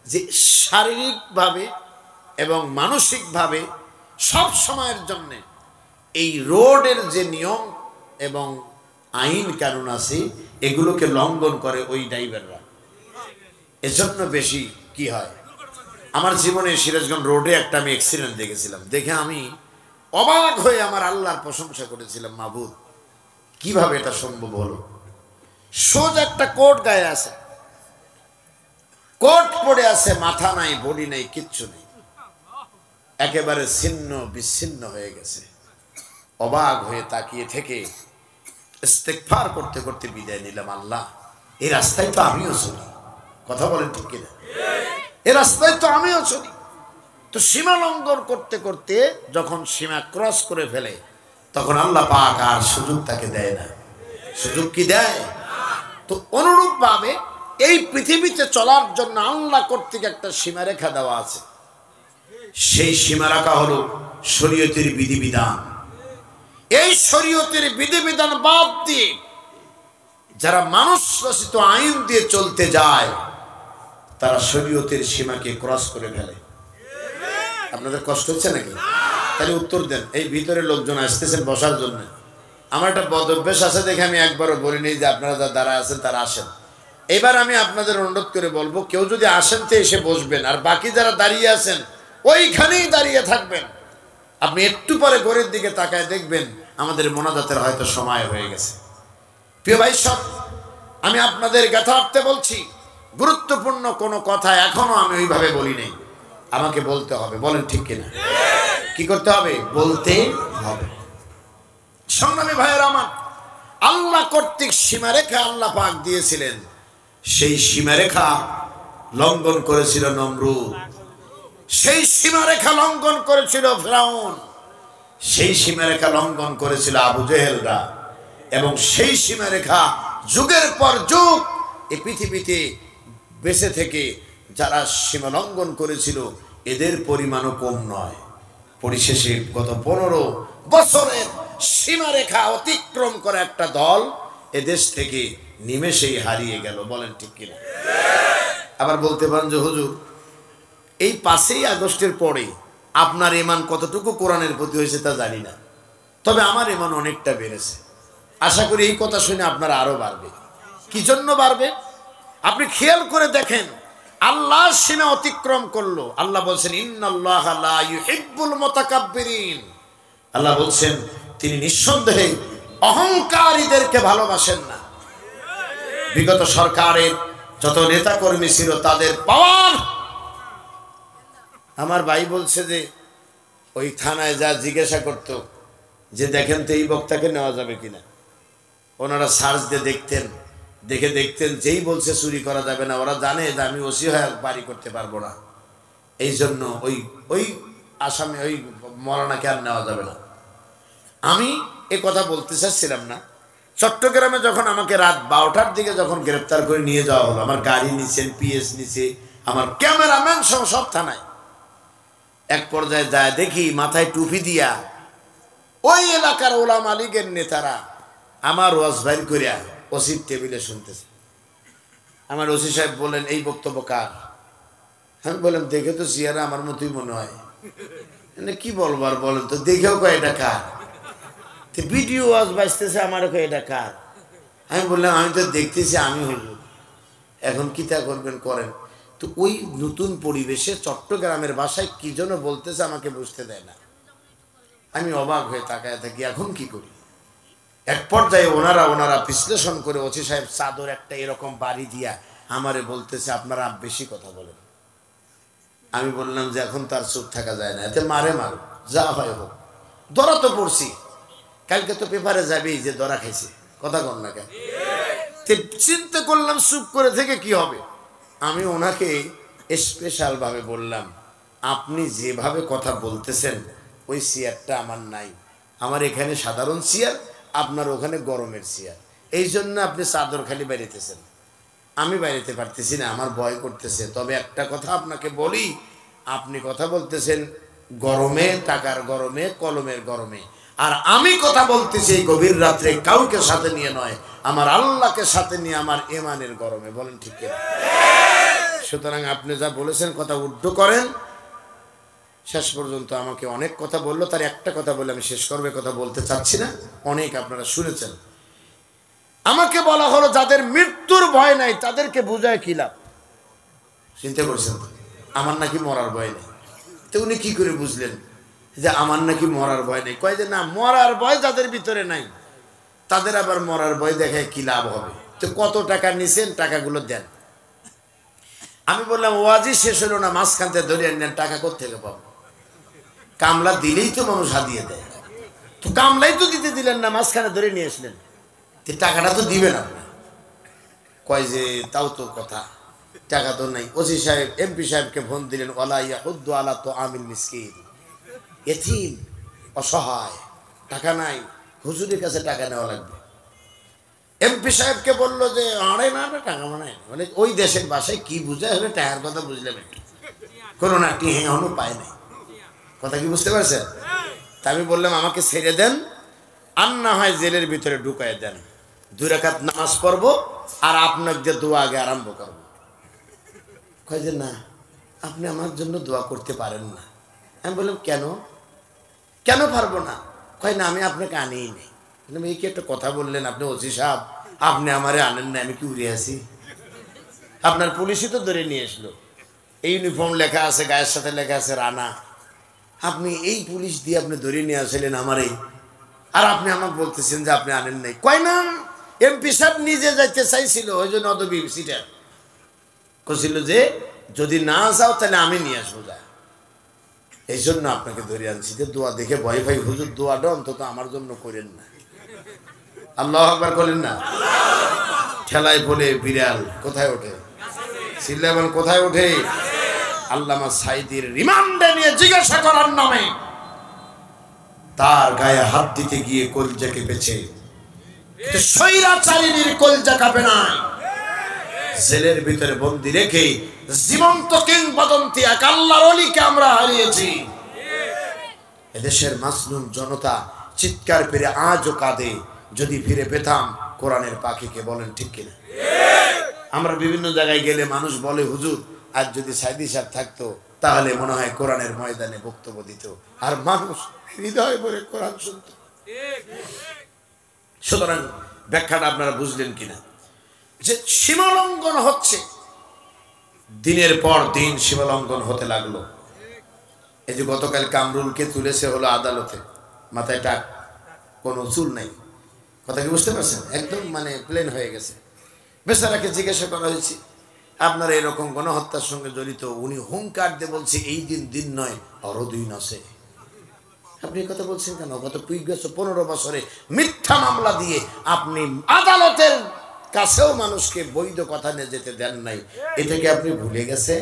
যে শারীরিকভাবে এবং মানসিকভাবে সব সময়ের জন্য এই রোডের যে নিয়ম এবং আইন কানুন আছে, এগুলোকে লঙ্ঘন করে ওই ড্রাইভাররা। এজন্য বেশি কি হয়, আমার জীবনে সিরাজগঞ্জ রোডে একটা আমি অ্যাক্সিডেন্ট দেখেছিলাম। দেখে আমি অবাক হয়ে আমার আল্লাহর প্রশংসা করেছিলাম, মাবুদ কিভাবে এটা সম্ভব হলো। সোজা একটা কোট গায়ে আছে, কোট পড়ে আছে, মাথা নাই, বডি নাই, কিচ্ছু নেই, একেবারে ছিন্ন বিচ্ছিন্ন হয়ে গেছে। অবাক হয়ে তাকিয়ে থেকে ইস্তেগফার করতে করতে বিদায় নিলাম। আল্লাহ, এই রাস্তায় তো আমিও চলি। কথা বলেন ঠিক কিনা? এই রাস্তায় তো আমিও চলি। তো সীমা লঙ্ঘন করতে করতে যখন সীমা ক্রস করে ফেলে, তখন আল্লাহ পাক আর সুযোগ তাকে দেয় না। সুযোগ কি দেয়? তো অনুরূপ ভাবে এই পৃথিবীতে চলার জন্য আল্লাহ কর্তৃক একটা সীমারেখা দেওয়া আছে। সেই সীমারেখা হলো শরীয়তের বিধিবিধান। এই শরীয়তের বিধিবিধান বাদ দিয়ে যারা মানুষ রচিত আইন দিয়ে চলতে যায়, তারা শরীয়তের সীমাকে ক্রস করে ফেলে। আপনাদের কষ্ট হচ্ছে নাকি? তাহলে উত্তর দেন। এই ভিতরে লোকজন আসতেছেন বসার জন্য। আমার একটা বদ অভ্যাস আছে দেখে আমি একবারও বলিনি যে আপনারা যারা দাঁড়ায় আছেন তারা আসেন। এবার আমি আপনাদের অনুরোধ করে বলবো, কেউ যদি আসেন তো এসে বসবেন, আর বাকি যারা দাঁড়িয়ে আছেন ওইখানেই দাঁড়িয়ে থাকবেন। আপনি একটু পরে ঘরের দিকে তাকায় দেখবেন আমাদের মোনাজাতের হয়তো সময় হয়ে গেছে। প্রিয় ভাই সব, আমি আপনাদের যথার্থে বলছি, গুরুত্বপূর্ণ কোনো কথা এখনো আমি ওইভাবে বলি নাই, আমাকে বলতে হবে। বলেন ঠিক কিনা? কি করতে হবে? বলতে হবে। সংগ্রামী ভাইয়েরা আমার, আল্লাহ কর্তৃক সীমারেখা আল্লাহ পাক দিয়েছিলেন। সেই সীমারেখা লঙ্ঘন করেছিল নমরুদ, সেই সীমারেখা লঙ্ঘন করেছিল ফিরাউন, সেই সীমারেখা লঙ্ঘন করেছিল আবু জেহেলরা, এবং সেই সীমারেখা যুগের পর যুগ এই পৃথিবীতে বেঁচে থেকে যারা সীমা লঙ্ঘন করেছিল এদের পরিমাণও কম নয়। পরিশেষে গত 15 বছরের সীমারেখা অতিক্রম করে একটা দল এদেশ থেকে নিমেষেই হারিয়ে গেল। বলেন ঠিক কিনা? আবার বলতে পারেন যে হুজুর, এই 5ই আগস্টের পরে আপনার ঈমান কতটুকু কোরআনের প্রতি হয়েছে তা জানি না, তবে আমার ঈমান অনেকটা বেড়েছে। আশা করি এই কথা শুনে আপনারা আরো বাড়বে। কি জন্য বাড়বে? আপনি খেয়াল করে দেখেন, আল্লাহ সীমা অতিক্রম করলো। আল্লাহ বলছেন ইন্নাল্লাহা লা ইউহিব্বুল মুতাকাব্বিরিন। আল্লাহ বলছেন তিনি নিঃসন্দেহে অহংকারীদেরকে ভালোবাসেন না। বিগত সরকারের যত নেতাকর্মী ছিল তাদের পাওয়ার, আমার ভাই বলছে যে ওই থানায় যা জিজ্ঞাসা করত যে দেখেন তো এই বক্তাকে নেওয়া যাবে কিনা, ওনারা সার্চ দিয়ে দেখতেন যেই বলছে চুরি করা যাবে না, ওরা জানে যে আমি ওসি হয়ে বাড়ি করতে পারবো না, এই জন্য ওই আসামি ওই মরানাকে আর নেওয়া যাবে না। আমি এ কথা বলতে চাচ্ছিলাম না। চট্টগ্রামে যখন আমাকে রাত 12টার দিকে যখন গ্রেপ্তার করে নিয়ে যাওয়া হলো, আমার গাড়ি নিছেন, পিএস নিছে, আমার ক্যামেরাম্যান সহ সব থানায়। এক পর্যায়ে যায় দেখি মাথায় টুপি দিয়া ওই এলাকার ওলামা লীগের নেতারা আমার ওয়াজ বাইর করিয়া ওসির টেবিলে শুনতেছে। আমার ওসি সাহেব বলেন এই বক্তব্য কার? আমি বললাম দেখে তো সিয়ারা আমার মতোই মনে হয়। কি বলবো আর বলেন তো, দেখেও কয় এটা কার? ভিডিও ওয়াজ বাজতেছে, আমারও কয় এটা কার? আমি বললাম আমি তো দেখতেছি আমি হুজুর, এখন কি তা করবেন করেন। তো ওই নতুন পরিবেশে চট্টগ্রামের ভাষায় কি যেন বলতেছে আমাকে বুঝতে দেয় না। আমি অবাক হয়ে তাকায় থাকি, এখন কি করি। এক পর্যায়ে ওনারা বিশ্লেষণ করে ওসি সাহেব চাদর একটা এরকম বাড়ি দিয়া আমারে বলতেছে আপনারা বেশি কথা বলেন। আমি বললাম যে এখন তার চুপ থাকা যায় না, এতে মারো যা হয় হোক, ধরা তো পড়ছি, কালকে তো পেপারে যাবেই যে ধরা খাইছে, কথা কন না কেন। চিন্তা করলাম চুপ করে থেকে কি হবে। আমি ওনাকে স্পেশাল ভাবে বললাম আপনি যেভাবে কথা বলতেছেন ওই চেয়ারটা আমার নাই, আমার এখানে সাধারণ চেয়ার, আপনার ওখানে গরমের চেয়ার, এই জন্য আপনি চাদর খালি বেরিতেছেন, আমি বাইরেতে পারতেছি না, আমার ভয় করতেছে। তবে একটা কথা আপনাকে বলি, আপনি কথা বলতেছেন গরমে, টাকার গরমে, কলমের গরমে, আর আমি কথা বলতেছি এই গভীর রাত্রে কাউকে সাথে নিয়ে নয়, আমার আল্লাহকে সাথে নিয়ে, আমার ইমানের গরমে। বলেন ঠিক কিনা? সুতরাং আপনি যা বলেছেন কথা উদ্ধ করেন। শেষ পর্যন্ত আমাকে অনেক কথা বললো, তার একটা কথা বলে আমি শেষ করবে, কথা বলতে চাচ্ছি না, অনেক আপনারা শুনেছেন। আমাকে বলা হলো যাদের মৃত্যুর ভয় নাই তাদেরকে বুঝায় কি লাভ? চিন্তা করছেন তো, আমার নাকি মরার ভয় নেই। তো উনি কি করে বুঝলেন যে আমার নাকি মরার ভয় নেই? কয় যে না, মরার ভয় যাদের ভিতরে নাই তাদের আবার মরার ভয় দেখায় কি লাভ হবে? তো কত টাকা নিছেন, টাকাগুলো দেন। আমি বললাম ওয়াজই শেষ হলো না, মাঝখান থেকে ধরে নেন, টাকা কোত্থেকে পাবো? কামলা দিলেই তো মানুষ হাদিয়ে দেয়, তো কামলাই তো দিতে দিলেন না, মাঝখানে ধরে নিয়ে আসলেন, টাকাটা তো দিবেন আপনি। কয় যে তাও তো কথা, টাকা তো নাই। ওসি সাহেব এমপি সাহেবকে ফোন দিলেন, ওয়ালা ইয়াহুদ্দু আলা তো আমিল মিসকিন, এতিম অসহায়, টাকা নাই, হুজুরের কাছে টাকা নেওয়া লাগবে। এমপি সাহেবকে বললো যে আরে না টাকা মানে ওই দেশের ভাষায় কি বুঝায় হলে টাকার কথা বুঝলাম একটু, কোনো না টি এখনো পায় নাই, কথা কি বুঝতে পারছেন? তা আমি বললাম আমাকে ছেড়ে দেন, আর না হয় জেলের ভিতরে ঢুকায় দেন, 2 রাকাত নামাজ পড়বো আর আপনার যে দোয়া আগে আরম্ভ করবো। কয় যে না, আপনি আমার জন্য দোয়া করতে পারেন না। আমি বললাম কেন পারবো না? কয় না, আমি আপনাকে আনিই নেই। এই কি একটা কথা বললেন আপনি ওসি সাহেব, আপনি আমারে আনেন না, আমি কি উড়ে আসি? আপনার পুলিশই তো ধরে নিয়ে আসলো, এই ইউনিফর্ম লেখা আছে, গায়ের সাথে লেখা আছে রানা, আপনি এই পুলিশ দিয়ে আপনি ধরে নিয়ে আসলেন আমারে, আর আপনি আমাকে বলতেছেন যে আপনি আনেন নাই। কয় না, এমপি সাহেব নিজে যাইতে চাইছিল, ওই জন্য অত সিটার কছিল যে যদি না যাও তাহলে আমি নিয়ে আসবো, যা এই জন্য আপনাকে ধরে আনছি। যে দোয়া দেখে ভয় ভাই, হুজুর দোয়াটা অন্তত আমার জন্য করেন না। আল্লাহু আকবার বলেন না। ঠেলায় বলে বিড়াল কোথায় ওঠে? সিল্লামান কোথায় ওঠে? আল্লামা সাইদির রিমান্ডে নিয়ে জিজ্ঞাসা করার নামে তার গায়ে হাত দিতে গিয়ে কলজা কেঁপেছে, স্বৈরাচারীর কলজা কাঁপে না। জেলের ভিতরে বন্দি রেখে জীবন্ত কিংবদন্তি এক আল্লাহর ওলিকে আমরা হারিয়েছি। এদেশের মাসলুম জনতা চিৎকার পেরে আজও কাঁদে, যদি ফিরে পেতাম কোরআনের পাখিকে। বলেন ঠিক কিনা? আমরা বিভিন্ন জায়গায় গেলে মানুষ বলে হুজুর আজ যদি সাইদি সাহেব থাকতো তাহলে মনে হয় কোরআনের ময়দানে বক্তব্য দিত, আর মানুষ হৃদয় ভরে কোরআন শুনত। সুতরাং ব্যাখ্যাটা আপনারা বুঝলেন কিনা? যে সীমালঙ্ঘন হচ্ছে, দিনের পর দিন সীমালঙ্ঘন হতে লাগলো। এই যে গতকাল কামরুলকে তুলেছে হলো আদালতে, মাথায় টাক, কোনো চুল নাই। কথা কি বুঝতে পারছেন? একদম মানে প্লেন হয়ে গেছে। বেচারাকে জিজ্ঞাসা করা হয়েছে, আপনার এরকম গণহত্যার সঙ্গে জড়িত? উনি হুঙ্কার দিয়ে বলছে, এই দিন দিন নয়, আরো দিন আছে। আপনি কথা বলছেন কেন? গত 15 বছরে মিথ্যা মামলা দিয়ে আপনি আদালতের কাছেও মানুষকে বৈধ কথা নিয়ে যেতে দেন নাই, এটাকে আপনি ভুলে গেছে?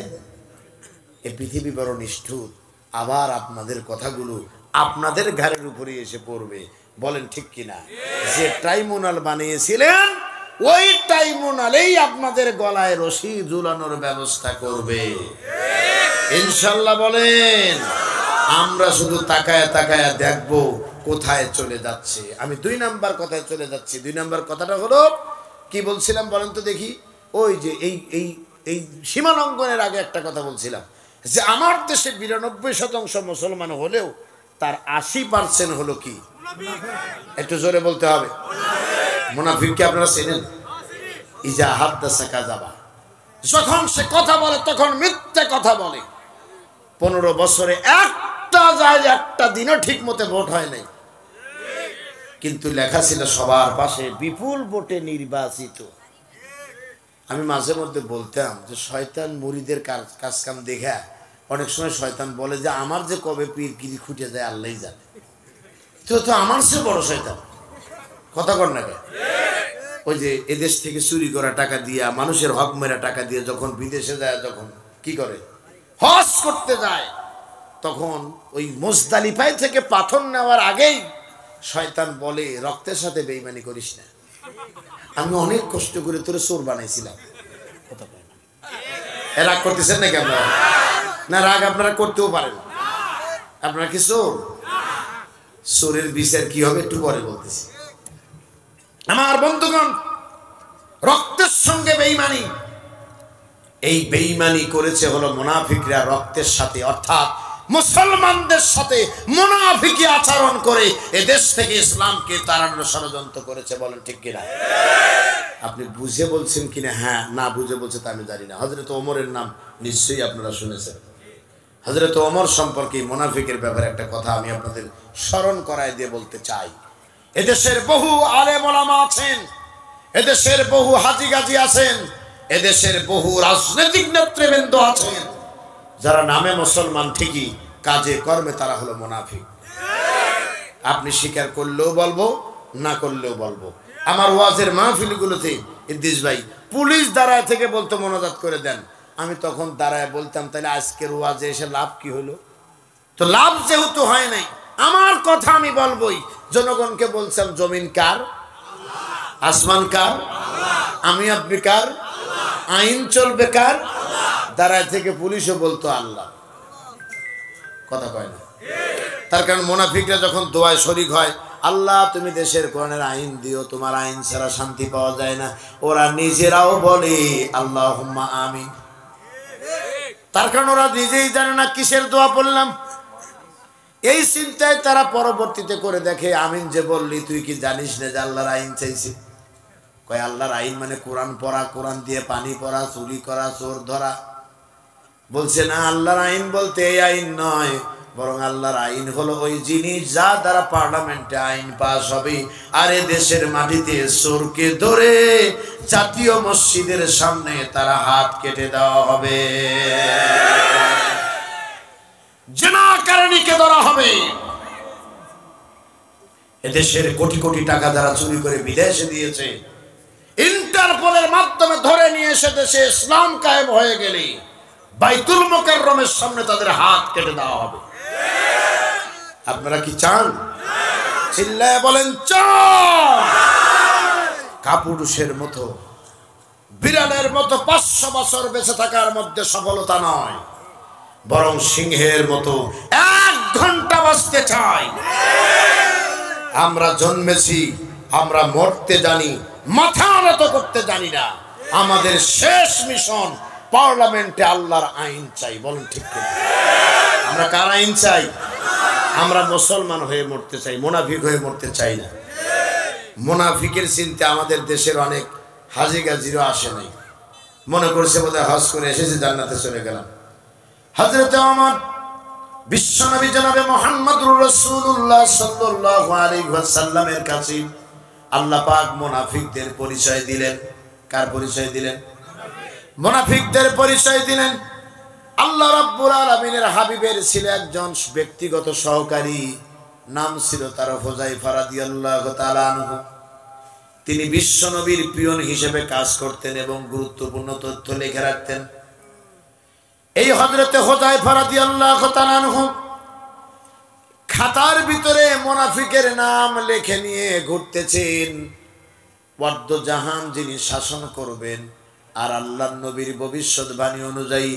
এ পৃথিবী বড় নিষ্ঠুর। আবার আপনাদের কথাগুলো আপনাদের ঘাড়ের উপরে এসে পড়বে। বলেন ঠিক কিনা? যে ট্রাইব্যুনাল বানিয়েছিলেন ওই ট্রাইব্যুনালেই আপনাদের গলায় রশি ঝুলানোর ব্যবস্থা করবে ইনশাআল্লাহ। বলেন। আমরা শুধু তাকায়া তাকায়া দেখবো কোথায় চলে যাচ্ছে। আমি 2 নাম্বার কথায় চলে যাচ্ছি। 2 নাম্বার কথাটা হলো কি বলছিলাম বলেন তো দেখি? ওই যে এই সীমা লঙ্ঘনের আগে একটা কথা বলছিলাম যে আমার দেশে 92% মুসলমান হলেও তার 80% হলো কি? একটু জোরে বলতে হবে। মুনাফিককে আপনারা চেনেন? ইজা হাদ্দাসা কাযাবা, যখন সে কথা বলে তখন মিথ্যে কথা বলে। 15 বছরে একটা দিনও ঠিক মতো ভোট হয় নাই, কিন্তু লেখা ছিল সবার পাশে বিপুল ভোটে নির্বাচিত। আমি মাঝে মধ্যে বলতাম যে শয়তান মুরিদের কাজ কাম দেখা অনেক সময় শয়তান বলে যে আমার যে কবে পীরগিরি খুঁটে যায় আল্লাহই জানে। তো আমার চেয়ে বড় শয়তান। কথা কর না কে? ওই যে এদেশ থেকে চুরি করা টাকা দিয়া, মানুষের হক মেরা টাকা দিয়ে যখন বিদেশে যায়, যখন কি করে হজ করতে যায়, তখন ওই মুজদালিফায় থেকে পাথর নেওয়ার আগেই শয়তান বলে রক্তের সাথে বেঈমানি করিস না। আমি অনেক কষ্ট করে তোরে চোর বানাইছিলাম। কথা কয় না। রাগ করতেছেন নাকি আপনারা? না, রাগ আপনারা করতেও পারেন। আপনারা কি চোর? চোরের বিচার কি হবে একটু পরে বলতেছি। আমার বন্ধুগণ, রক্তের সঙ্গে বেঈমানি, এই বেঈমানি করেছে হলো মুনাফিকরা রক্তের সাথে, অর্থাৎ মুসলমানদের সাথে মুনাফিকি আচরণ করে এদেশ থেকে ইসলামকে তাড়ানোর ষড়যন্ত্র করেছে। বলেন ঠিক কিনা? আপনি বুঝে বলছেন কিনা? হ্যাঁ, না বুঝে বলছে তা আমি জানি না। হযরত ওমরের নাম নিশ্চয়ই আপনারা শুনেছেন। হযরত ওমর সম্পর্কে মুনাফিকের ব্যাপারে একটা কথা আমি আপনাদের স্মরণ করায় দিয়ে বলতে চাই। এদেশের বহু আলেম ওলামা আছেন, এদেশের বহু হাজি গাজী আছেন, এদেশের বহু রাজনৈতিক নেতৃবৃন্দ আছেন যারা নামে মুসলমান ঠিকই কাজে কর্মে তারা হলো মুনাফিক। আপনি স্বীকার করলেও বলবো, না করলেও বলবো। আমার ওয়াজের মাহফিলগুলোতে ইদ্রিস ভাই পুলিশ দাঁড়ায় থেকে বলতো মোনাজাত করে দেন, আমি তখন দাঁড়ায় বলতাম তাহলে আজকের ওয়াজে এসে লাভ কি হলো? তো লাভ যেহেতু হয় নাই, আমার কথা আমি বলবোই। জনগণকে বলছিলাম জমিন কার? আসমান কার? আমি আপনি কার? আইন চলবে কার? দাঁড়ায় থেকে পুলিশও বলতো আল্লাহ। কথা কয় না? তার কারণ মুনাফিকরা যখন দোয়ায় শরীক হয়, আল্লাহ তুমি দেশের কোরআনের আইন দিও, তোমার আইন ছাড়া শান্তি পাওয়া যায় না, ওরা নিজেরাও বলে আল্লাহুম্মা আমিন। তার কারণ ওরা নিজেই জানে না কিসের দোয়া পড়লাম। এই চিন্তায় তারা পরবর্তীতে করে দেখে, আমিন যে বললি তুই কি জানিস না যে আল্লাহর আইন চাইছি? কয় আল্লাহর আইন মানে কোরআন পড়া, কোরআন দিয়ে পানি পড়া, চুরি করা, চোর ধরা। বলছে না, আল্লাহর আইন বলতে এই আইন নয়, বরং আল্লাহর আইন হলো ওই জিনিস যা দ্বারা পার্লামেন্টে আইন পাস হবে আর এ দেশের মাটিতে চোরকে ধরে জাতীয় মসজিদের সামনে তারা হাত কেটে দেওয়া হবে, জিনাকারীকে ধরা হবে। এদেশের কোটি কোটি টাকা যারা চুরি করে বিদেশে দিয়েছে, ইন্টারপোলের মাধ্যমে ধরে নিয়ে এসে দেশে ইসলাম কায়েম হয়ে গেলে বাইতুল মুকাররমের সামনে তাদের হাত কেটে দেওয়া হবে। আপনারা কি চান? চিল্লায় বলেন চান। কাপুরুষের মতো, বিড়ালের মতো 500 বছর বেঁচে থাকার মধ্যে সফলতা নয়, বরং সিংহের মতো 1 ঘন্টা বাঁচতে চাই। আমরা জন্মেছি, আমরা মরতে জানি, মাথা নত করতে জানি না। আমাদের শেষ মিশন পার্লামেন্টে আল্লাহর আইন চাই। বলেন ঠিক কিনা? আমরা কার আইন চাই? আমরা মুসলমান হয়ে মরতে চাই, মুনাফিক হয়ে মরতে চাই না। মুনাফিকের চিন্তা আমাদের দেশের অনেক হাজি গাজিরও আসে নাই, মনে করছে বোধহয় হজ করে এসেছে জান্নাতে চলে গেলাম। হযরত ওমর বিশ্বনবী জনাবে মুহাম্মদুর রাসূলুল্লাহ সাল্লাল্লাহু আলাইহি ওয়াসাল্লামের কাছে আল্লাহ পাক মুনাফিকদের পরিচয় দিলেন। কার পরিচয় দিলেন? মুনাফিকদের পরিচয় দিলেন। আল্লাহ রাব্বুল আলামিনের হাবিবের ছিল একজন ব্যক্তিগত সহকারী, নাম ছিল তার হুযায়ফা রাদিয়াল্লাহু তাআলা আনহু। তিনি বিশ্বনবীর পিয়ন হিসেবে কাজ করতেন এবং গুরুত্বপূর্ণ তথ্য লিখে রাখতেন। এই হযরতে হুযায়ফা রাদিয়াল্লাহু তাআলা আনহু খাতার ভিতরে মুনাফিকের নাম লিখে নিয়ে ঘুরতেছেন। ওয়াদ্দ জাহান যিনি শাসন করবেন, আর আল্লাহর নবীর ভবিষ্যৎবাণী অনুযায়ী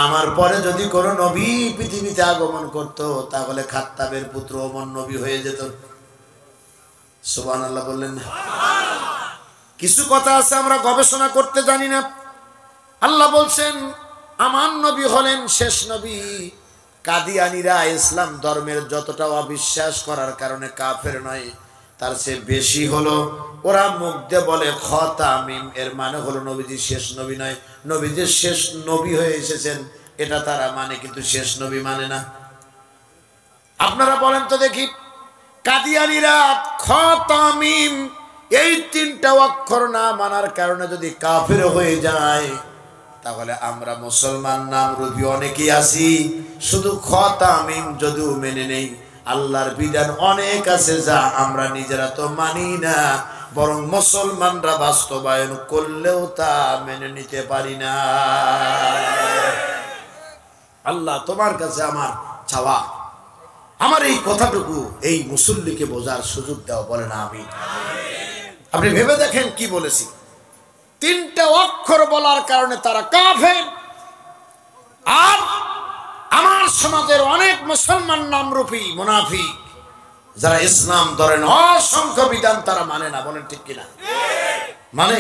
আমার পরে যদি কোনো নবী পৃথিবীতে আগমন করত তাহলে খাত্তাবের পুত্র ওমর নবী হয়ে যেত। সুবহানাল্লাহ বললেন না? কিছু কথা আছে আমরা গবেষণা করতে জানি না। আল্লাহ বলছেন আমার নবী হলেন শেষ নবী। কাদিয়ানীরা ইসলাম ধর্মের যতটা অবিশ্বাস করার কারণে কাফের নয়, তার চেয়ে বেশি হলো ওরা মুখ দিয়ে বলে খতামিম, এর মানে হলো নবীজি শেষ নবী নয়, নবীজি শেষ নবী হয়ে এসেছেন এটা তারা মানে, কিন্তু শেষ নবী মানে না। আপনারা বলেন তো দেখি, কাদিয়ানীরা খতামিম এই তিনটা অক্ষর না মানার কারণে যদি কাফের হয়ে যায়, তাহলে আমরা মুসলমান নাম রূপী অনেকেই আছি, শুধু খতামিম যদিও মেনে নেই, আল্লাহর বিধান অনেক আছে যা আমরা নিজেরা তো মানি না, বরং মুসলমানরা বাস্তবায়ন করলেও তা মেনে নিতে পারি না। আল্লাহ তোমার কাছে আমার চাওয়া, আমার এই কথাটুকু এই মুসল্লিকে বোঝার সুযোগ দাও, বলে না আমি। আপনি ভেবে দেখেন কি বলেছি, তিনটা অক্ষর বলার কারণে তারা কাফের। আর আমার সমাজের অনেক মুসলমান নামরূপী মুনাফিক যারা ইসলাম ধরেন অসংখ্য বিধান তারা মানে না, বলেন ঠিক কিনা? মানে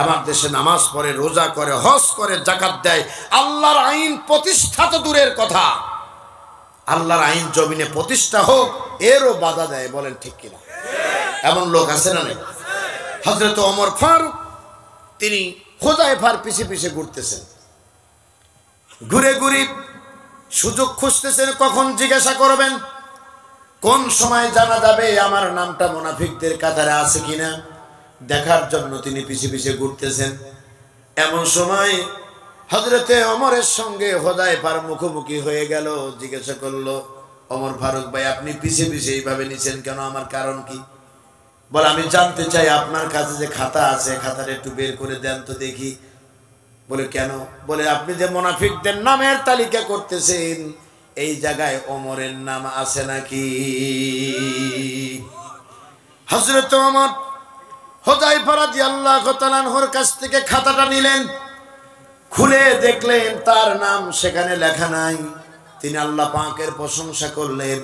আমার দেশে নামাজ পড়ে, রোজা করে, হজ করে, যাকাত দেয়, আল্লাহর আইন প্রতিষ্ঠা তো দূরের কথা, আল্লাহর আইন জমিনে প্রতিষ্ঠা হোক এরও বাধা দেয়, বলেন ঠিক কিনা? এমন লোক আছে না? হযরত ওমর ফারুক তিনি হুযায়ফার পিছে পিছে ঘুরতেছেন, ঘুরে ঘুরে সুযোগ খুঁজতেছেন কখন জিজ্ঞাসা করবেন, কোন সময় জানা যাবে আমার নামটা মুনাফিকদের কাতারে আছে কিনা, দেখার জন্য তিনি পিছে পিছে ঘুরতেছেন। এমন সময় হযরতে ওমরের সঙ্গে হুযায়ফার মুখোমুখি হয়ে গেল। জিজ্ঞাসা করলো, ওমর ফারুক ভাই আপনি পিছে পিছে এইভাবে নিছেন কেন, আমার কারণ কি? বলে আমি জানতে চাই আপনার কাছে যে খাতা আছে, খাতাটা একটু বের করে দেন তো দেখি। বলে কেন? বলে আপনি যে মুনাফিকদের নামের তালিকা করতেছেন এই জায়গায় ওমরের নাম আছে নাকি? হযরত ওমর হুযায়ফা রাদিয়াল্লাহু তাআলা আনহুর কাছ থেকে খাতাটা নিলেন, খুলে দেখলেন তার নাম সেখানে লেখা নাই। তিনি আল্লাহ পাকের প্রশংসা করলেন।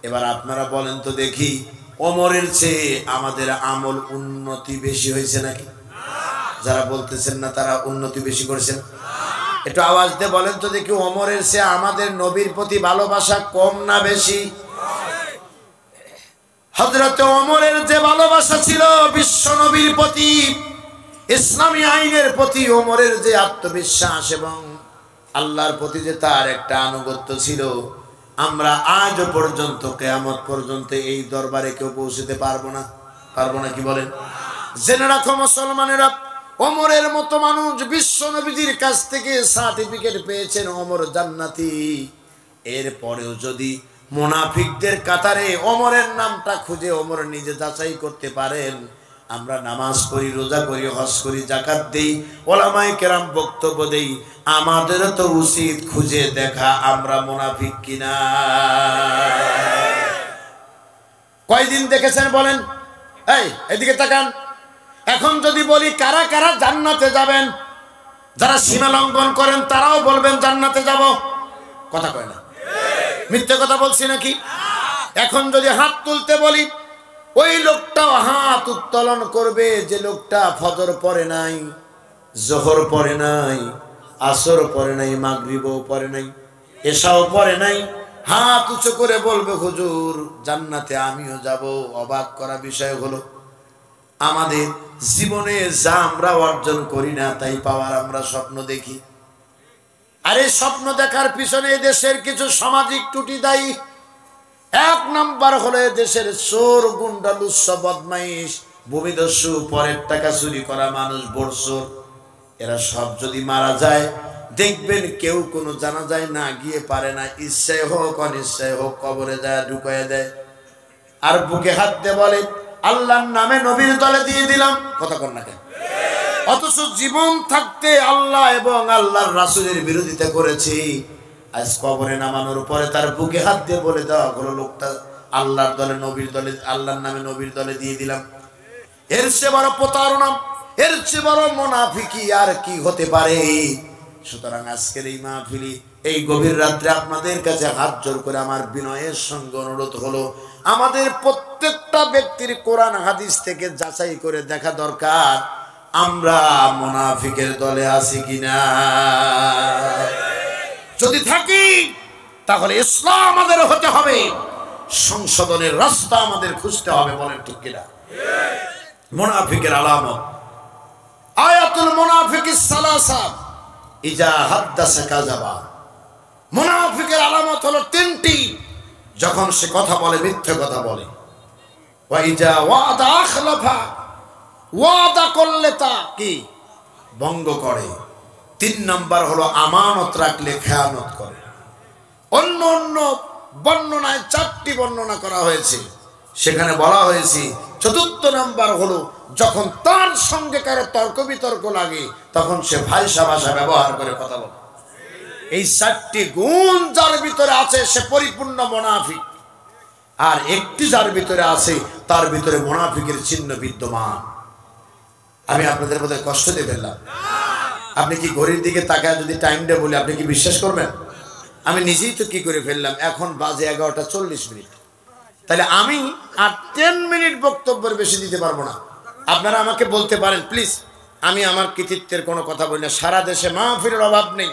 এবার আপনারা বলেন তো দেখি, ওমরের চেয়ে আমাদের আমল উন্নতি বেশি হয়েছে নাকি? যারা বলতেছেন না তারা উন্নতি বেশি করেছেন, একটু আওয়াজ দিয়ে বলেন তো দেখি, ওমরের চেয়ে আমাদের নবীর প্রতি ভালোবাসা কম না বেশি? হযরত ওমরের যে ভালোবাসা ছিল বিশ্ব নবীর প্রতি, ইসলামী আইনের প্রতি ওমরের যে আত্মবিশ্বাস এবং আল্লাহর প্রতি যে তার একটা আনুগত্য ছিল, আমরা আজ পর্যন্ত কিয়ামত পর্যন্ত এই দরবারে কেউ পৌঁছতে পারবো না। পারবো না কি বলেন? জেনে রাখো মুসলমানেরা, ওমরের মতো মানুষ বিশ্ব নবীজির কাছ থেকে সার্টিফিকেট পেয়েছেন ওমর জান্নাতি। এরপরেও যদি মুনাফিকদের কাতারে ওমরের নামটা খুঁজে ওমর নিজে যাচাই করতে পারেন, আমরা নামাজ পড়ি, রোজা করি, হজ করি, যাকাত দেই, ওলামায়ে কেরাম বক্তব্য দেই, আমাদেরও তো উচিত খুঁজে দেখা আমরা মুনাফিক কিনা। কয়দিন দেখেছেন বলেন? এই এদিকে তাকান। এখন যদি বলি কারা কারা জান্নাতে যাবেন, যারা সীমা লঙ্ঘন করেন তারাও বলবেন জান্নাতে যাব, কথা কয় না? মিথ্যে কথা বলছি নাকি? এখন যদি হাত তুলতে বলি, ওই লোকটাও হাত উত্তোলন করবে যে লোকটা ফজর পড়ে নাই, জোহর পড়ে নাই, আসর পড়ে নাই, মাগরিবও পড়ে নাই, এশাও পড়ে নাই, হাত উঁচু করে বলবে হুজুর জান্নাতে আমিও যাব। অবাক করা বিষয় হলো আমাদের জীবনে যা আমরা অর্জন করি না তাই পাওয়ার আমরা স্বপ্ন দেখি। আর এই স্বপ্ন দেখার পিছনে দেশের কিছু সামাজিক ত্রুটি দায়ী। এক নাম্বার হলো দেশের চোর, গুন্ডা, লুচ্ছা, বদমাইশ, ভূমিদস্যু, পরের টাকা চুরি করা মানুষ, বর্ষর, এরা সব যদি মারা যায় দেখবেন কেউ কোনো জানাজায় না গিয়ে পারে না, ইচ্ছায় হোক অনিচ্ছায় হোক কবরে যায় ঢুকাইয়া দেয়। আর বুকে হাত দিয়ে বলে আল্লাহর নামে নবীর দলে দিয়ে দিলাম, কথা কর না কেন? অথচ জীবন থাকতে আল্লাহ এবং আল্লাহর রাসূলের বিরোধিতা করেছি। আজ কবরে নামানোর পরে তার বুকে হাত দিয়ে বলে দেওয়া হলো লোকটা আল্লাহর দলে, নবীর দলে, আল্লাহর নামে নবীর দলে দিয়ে দিলাম। এর চেয়ে বড় প্রতারণা, এর চেয়ে বড় মুনাফিকি আর কি হতে পারে? সুতরাং আজকের এই মাহফিলি, এই গভীর রাত্রে আপনাদের কাছে হাত জোর করে আমার বিনয়ের সঙ্গে অনুরোধ হলো, আমাদের প্রত্যেকটা ব্যক্তির কোরআন হাদিস থেকে যাচাই করে দেখা দরকার আমরা মুনাফিকের দলে আছি কিনা। যদি থাকি তাহলে ইসলাম আমাদের হতে হবে, সংশোধনের রাস্তা আমাদের খুঁজতে হবে। বলেন ঠিক কিনা? মুনাফিকের আলামত, আয়াতুল মুনাফিকিস সালাসা, ইজা হাদ্দাসা কাযাবা। মুনাফিকের আলামত হলো তিনটি, যখন সে কথা বলে মিথ্যা কথা বলে, ওয়া ইজা ওয়াদা আখলাফা, ওয়াদা করলে তা কি ভঙ্গ করে। তিন নাম্বার হলো আমানত রাখলে খেয়ানত করে। অন্য অন্য বর্ণনায় চারটি বর্ণনা করা হয়েছে, সেখানে বলা হয়েছে চতুর্থ নাম্বার হলো যখন তার সঙ্গে কারো তর্ক বিতর্ক লাগে তখন সে ভাষা ব্যবহার করে কথা বলে। এই চারটি গুণ যার ভিতরে আছে সে পরিপূর্ণ মুনাফিক। আর একটি যার ভিতরে আছে তার ভিতরে মুনাফিকের চিহ্ন বিদ্যমান। আমি আপনাদের মধ্যে কষ্ট দিয়ে ফেললাম। আপনি কি ঘড়ির দিকে তাকায় যদি টাইমটা বলি আপনি কি বিশ্বাস করবেন? আমি নিজেই তো কি করে ফেললাম, এখন বাজে 11:40। তাহলে আমি আর 10 মিনিট বক্তব্যের বেশি দিতে পারবো না। আপনারা আমাকে বলতে পারেন প্লিজ, আমি আমার কৃতিত্বের কোনো কথা বলি না। সারা দেশে মাহফিলের অভাব নেই।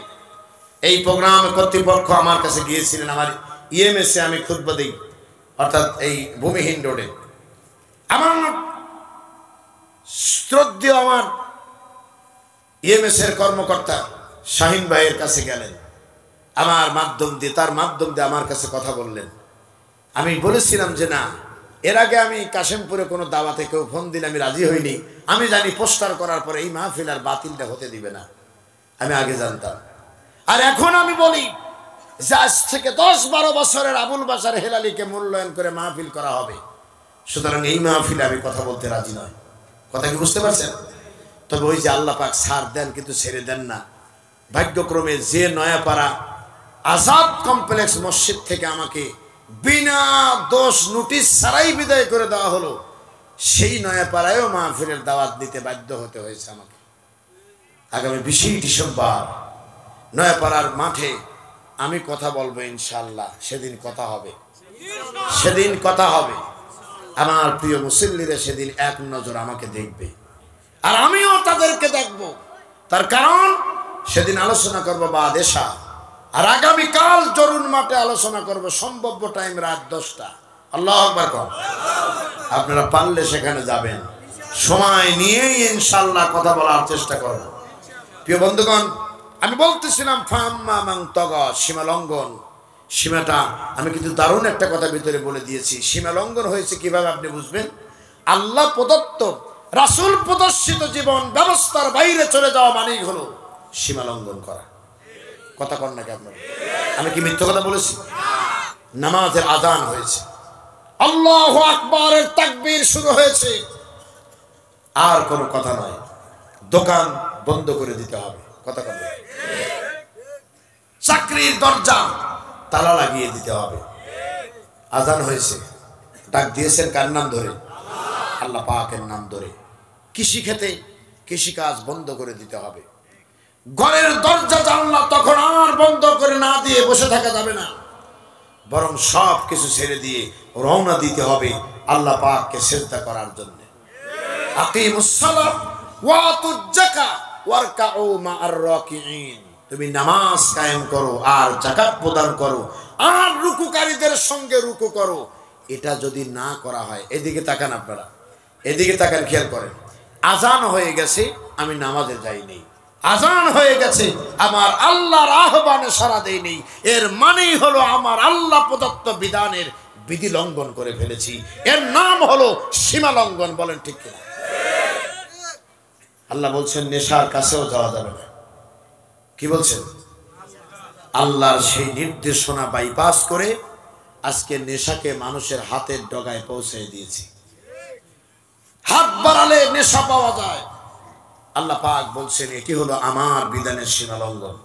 এই প্রোগ্রাম কর্তৃপক্ষ আমার কাছে গিয়েছিলেন, আমার ইএমএসে আমি খুতবা দিই, অর্থাৎ এই ভূমিহীন রোডে। আমার শ্রদ্ধেয় আমার ইএমএস এর কর্মকর্তা শাহিন ভাইয়ের কাছে গেলেন, আমার মাধ্যম দিয়ে, তার মাধ্যম দিয়ে আমার কাছে কথা বললেন। আমি বলেছিলাম যে না, এর আগে আমি কাশেমপুরে কোনো দাওয়াতে কেউ ফোন দিলে আমি রাজি হইনি। আমি জানি পোস্টার করার পরে এই মাহফিল আর বাতিলটা হতে দিবে না, আমি আগে জানতাম। আর এখন আমি বলি যে আজ থেকে 10-12 বছরের আবুল বাশার হেলালিকে মূল্যায়ন করে মাহফিল করা হবে। সুতরাং এই মাহফিলে আমি কথা বলতে রাজি নয়। কথা কি বুঝতে পারছেন? তবে ওই যে আল্লাহ পাক ছাড় দেন কিন্তু ছেড়ে দেন না। ভাগ্যক্রমে যে নয়াপাড়া আজাদ কমপ্লেক্স মসজিদ থেকে আমাকে বিনা দোষ নোটিশ ছাড়াই বিদায় করে দেওয়া হলো, সেই নয়াপাড়ায়ও মাহফিলের দাওয়াত দিতে বাধ্য হতে হয়েছে আমাকে। আগামী 20 ডিসেম্বর নয়াপাড়ার মাঠে আমি কথা বলবো ইনশাআল্লাহ। সেদিন কথা হবে, সেদিন কথা হবে। আমার প্রিয় মুসল্লিরা সেদিন এক নজর আমাকে দেখবে, আর আমিও তাদেরকে দেখব। তার কারণ সেদিন আলোচনা করবো বাদেশা, আর আগামীকাল জরুন মাঠে আলোচনা করব সম্ভাব্য টাইম রাত 10টা। আল্লাহু আকবার। আপনারা পারলে সেখানে যাবেন, সময় নিয়েই ইনশাআল্লাহ কথা বলার চেষ্টা করব। প্রিয় বন্ধুগণ, আমি বলতেছিলাম ফাম্মা মান তাগা, সীমা লঙ্ঘন। সীমাটা আমি কিন্তু দারুণ একটা কথা ভিতরে বলে দিয়েছি। সীমা লঙ্ঘন হয়েছে কিভাবে আপনি বুঝবেন? আল্লাহ প্রদত্ত রাসূল প্রদর্শিত জীবন ব্যবস্থার বাইরে চলে যাওয়া মানেই হলো সীমা লঙ্ঘন করা। কথা কন নাকি আপনারা? আমি কি মিথ্যা কথা বলেছি? নামাজের আযান হয়েছে, আল্লাহু আকবারের তাকবীর শুরু হয়েছে, আর কোনো কথা নয়, দোকান বন্ধ করে দিতে হবে। কথা কন। চাকরির দরজা তালা লাগিয়ে দিতে হবে। আযান হয়েছে, ডাক দিয়েছেন কার নাম ধরে? আল্লাহ পাকের নাম ধরে। কৃষিক্ষেত্রে কৃষিকাজ বন্ধ করে দিতে হবে। ঘরের দরজা জানলা তখন আর বন্ধ করে না দিয়ে বসে থাকা যাবে না, বরং সব কিছু ছেড়ে দিয়ে রওনা দিতে হবে আল্লাহ পাককে সিজদা করার জন্য। আকিমুস সালাত ওয়া আতুজ যাকাত ওয়ারকাউ মা'আর রাকিঈন। তুমি নামাজ কায়েম করো আর যাকাত প্রদান করো আর রুকুকারীদের সঙ্গে রুকু করো। এটা যদি না করা হয়, এদিকে তাকান আপনারা, এদিকে তাকান, খেয়াল করেন। আযান হয়ে গেছে, আমি নামাজে যাই নেই, আজান হয়ে গেছে, আমার আল্লাহর আহ্বানে সাড়া দেয়নি, এর মানেই হলো আমার আল্লাহ প্রদত্ত বিধানের বিধি লঙ্ঘন করে ফেলেছি, এর নাম হলো সীমা লঙ্ঘন। বলেন ঠিক কিনা? আল্লাহ বলছেন নেশার কাছেও যাওয়া যাবে না। কি বলছেন? আল্লাহর সেই নির্দেশনা বাইপাস করে আজকে নেশাকে মানুষের হাতের ডগায় পৌঁছে দিয়েছি। হাত বাড়ালে নেশা পাওয়া যায়। আল্লাহ পাক বলছেন এটি হলো আমার বিধানের সীমা লঙ্ঘন।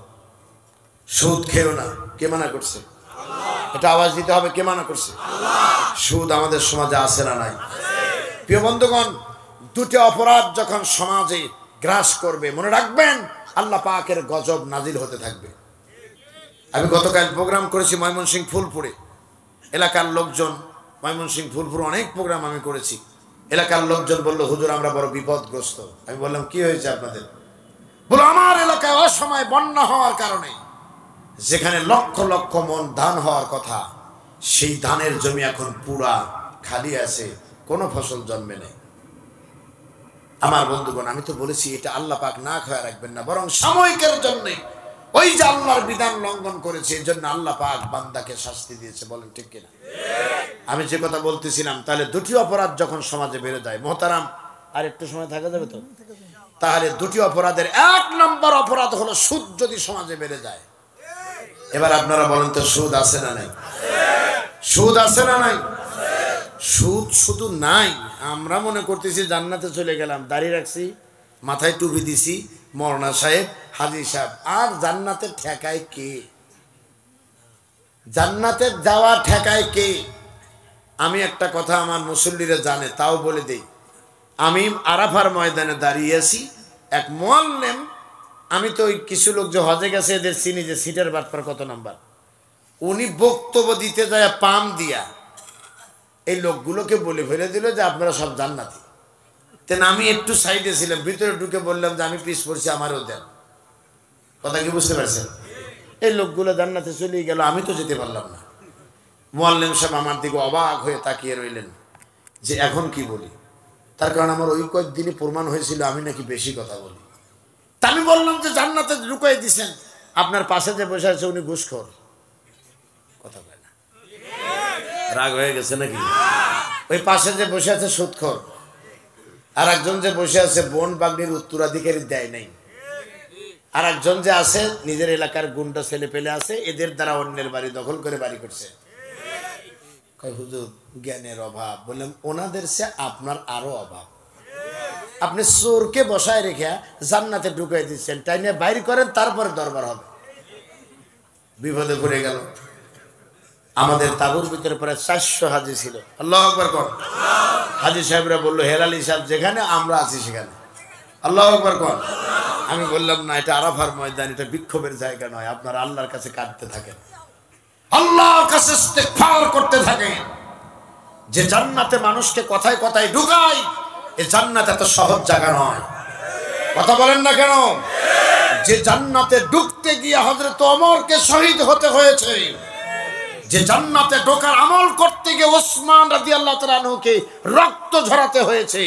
সুদ খেও না, কে মানা করছে? এটা আওয়াজ দিতে হবে, কে মানা করছে? সুদ আমাদের সমাজে আছে না নাই? প্রিয় বন্ধুগণ, দুটি অপরাধ যখন সমাজে গ্রাস করবে, মনে রাখবেন আল্লাহ পাকের গজব নাজিল হতে থাকবে। আমি গতকাল প্রোগ্রাম করেছি ময়মনসিংহ ফুলপুরে। এলাকার লোকজন, ময়মনসিংহ ফুলপুরে অনেক প্রোগ্রাম আমি করেছি। এলাকার লোকজন বলল, হুজুর আমরা বড় বিপদগ্রস্ত। আমি বললাম কি হয়েছে আপনাদের? বলো আমার এলাকায় অসময় বন্যা হওয়ার কারণে যেখানে লক্ষ লক্ষ মন ধান হওয়ার কথা, সেই ধানের জমি এখন পুরা খালি আছে, কোনো ফসল জন্মে নেই। আমার বন্ধুগণ, আমি তো বলেছি এটা আল্লাহ পাক না খায় রাখবেন না, বরং সাময়িকের জন্য ওই যে আল্লাহর বিধান লঙ্ঘন করেছে, এর জন্য আল্লাহ পাক বান্দাকে শাস্তি দিয়েছে। বলেন ঠিক কিনা? আমি যে কথা বলতেছিলাম, তাহলে দুটি অপরাধ যখন সমাজে বেড়ে যায়, মোহতারাম আর একটু সময় থাকা যাবে তো, তাহলে দুটি অপরাধের এক নম্বর অপরাধ হলো সুদ যদি সমাজে বেড়ে যায়। এবার আপনারা বলেন তো সুদ আছে না নাই? সুদ আছে না নাই? সুদ শুধু নাই, আমরা মনে করতেছি জান্নাতে চলে গেলাম, দাড়ি রাখছি, মাথায় টুপি দিছি, মৌলানা সাহেব, হাজী সাহেব। আর জান্নাতের ঠেকায় কে? জান্নাতের যাওয়া ঠেকায় কে? আমি একটা কথা আমার মুসল্লিরা জানে, তাও বলে দেই। আমি আরাফার ময়দানে দাঁড়িয়ে আছি, এক মুআল্লিম, আমি তো ওই কিছু লোক যে হজে গেছে এদের চিনি, যে সিটের বাটপার কত নাম্বার, উনি বক্তব্য দিতে যায় পাম দিয়া এই লোকগুলোকে বলে ফেলে দিল যে আপনারা সব জান্নাতি। তেন আমি একটু সাইডে ছিলাম, ভিতরে ঢুকে বললাম যে আমি পিছ পড়ছি, আমারও দেন। কথা কি বুঝতে পারছেন? এই লোকগুলো জান্নাতে চলে গেল, আমি তো যেতে পারলাম না। মুআল্লিম সাহেব আমার দিকে অবাক হয়ে তাকিয়ে রইলেন যে এখন কি বলি। তার কারণ আমার ওই কয়েকদিনই প্রমাণ হয়েছিল আমি নাকি বেশি কথা বলি। তা আমি বললাম যে জান্নাতে ঢুকাই দিছেন, আপনার পাশে যে বসে আছে উনি ঘুষখোর। কথা বলে না, রাগ হয়ে গেছে নাকি? ওই পাশে যে বসে আছে সুদখোর, আর একজন যে বসে আছে বোন বাগনির উত্তরাধিকারী দেয় নাই, আর একজন যে আছে নিজের এলাকার গুন্ডা ছেলে পেলে আছে, এদের দ্বারা অন্যের বাড়ি দখল করে বাড়ি করছে। হুজুর জ্ঞানের অভাব। বললাম ওনাদের সে আপনার আরো অভাব। আপনি চোরকে বসায় রেখে জান্নাতে ঢুকাই দিচ্ছেন, তাই নিয়ে বাইর করেন, তারপরে দরবার হবে। বিপদে পড়ে গেল। আমাদের তাবুর ভিতরে প্রায় 400 হাজি ছিল। আল্লাহু আকবার কোন। হাজি সাহেবরা বললো হেলালি সাহেব যেখানে, আমরা আছি সেখানে। আল্লাহু আকবার কোন। আমি বললাম না, এটা আরাফার ময়দান, এটা বিক্ষোভের জায়গা নয়। আপনারা আল্লাহর কাছে কাঁদতে থাকেন, আল্লাহর কাছে ইস্তিগফার করতে থাকেন। যে জান্নাতে মানুষকে কথায় কথায় ঢুকায়, এই জান্নাত এত সহজ জায়গা নয়। কথা বলেন না কেন? যে জান্নাতে ঢুকতে গিয়ে হযরত ওমরকে শহীদ হতে হয়েছে, যে জান্নাতে ঢোকার আমল করতে গিয়ে ওসমান রাদিয়াল্লাহু তাআলা আনহুকে রক্ত ঝরাতে হয়েছে,